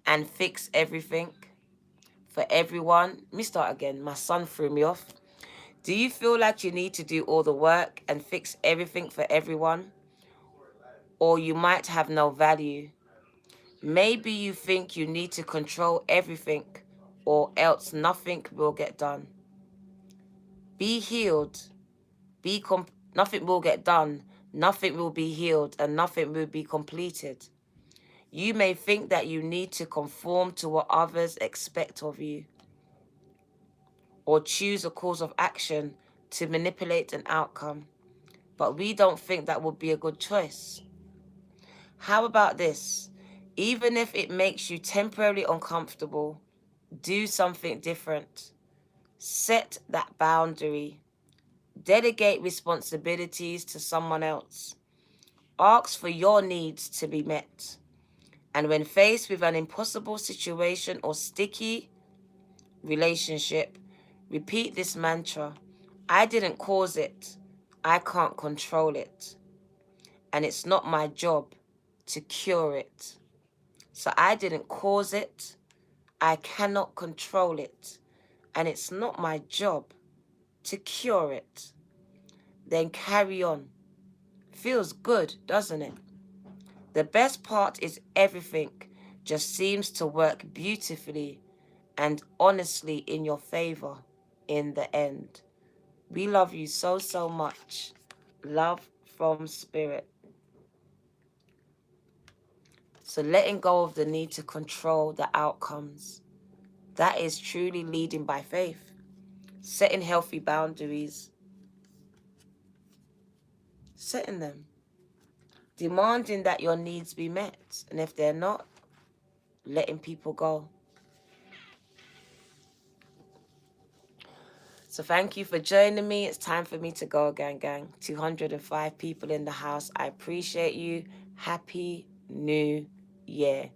and fix everything for everyone? Let me start again. My son threw me off. Do you feel like you need to do all the work and fix everything for everyone? Or you might have no value. Maybe you think you need to control everything or else nothing will get done. Be healed. Nothing will get done. Nothing will be healed and nothing will be completed. You may think that you need to conform to what others expect of you or choose a course of action to manipulate an outcome, but we don't think that would be a good choice. How about this? Even if it makes you temporarily uncomfortable, do something different. Set that boundary. Delegate responsibilities to someone else. Ask for your needs to be met. And when faced with an impossible situation or sticky relationship, repeat this mantra. I didn't cause it. I can't control it. And it's not my job to cure it. So I didn't cause it. I cannot control it. And it's not my job to cure it. Then carry on. Feels good, doesn't it? The best part is everything just seems to work beautifully and honestly in your favor in the end. We love you so, so much. Love from Spirit. So letting go of the need to control the outcomes. That is truly leading by faith. Setting healthy boundaries. Setting them. Demanding that your needs be met. And if they're not, letting people go. So thank you for joining me. It's time for me to go, gang, gang. 205 people in the house. I appreciate you. Happy New Year.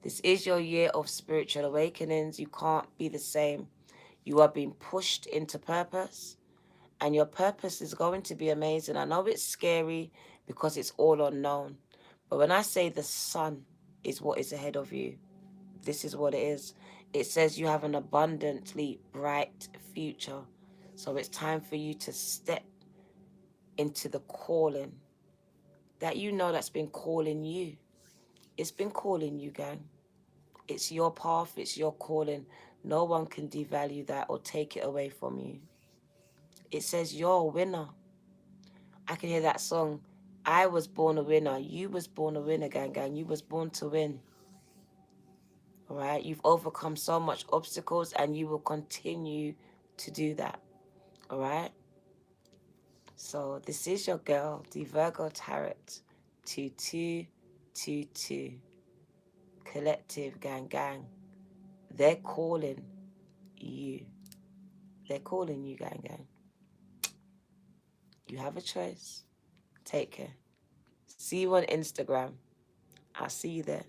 This is your year of spiritual awakenings. You can't be the same. You are being pushed into purpose, and your purpose is going to be amazing. I know it's scary because it's all unknown. But when I say the sun is what is ahead of you, this is what it is. It says you have an abundantly bright future. So it's time for you to step into the calling that you know that's been calling you. It's been calling you, gang. It's your path, it's your calling. No one can devalue that or take it away from you. It says you're a winner. I can hear that song. I was born a winner. You was born a winner, gang, gang. You was born to win. All right? You've overcome so much obstacles and you will continue to do that. All right? So this is your girl, the Virgo Tarot 2222. Collective, gang, gang. They're calling you. They're calling you, gang, gang. You have a choice. Take care. See you on Instagram. I'll see you there.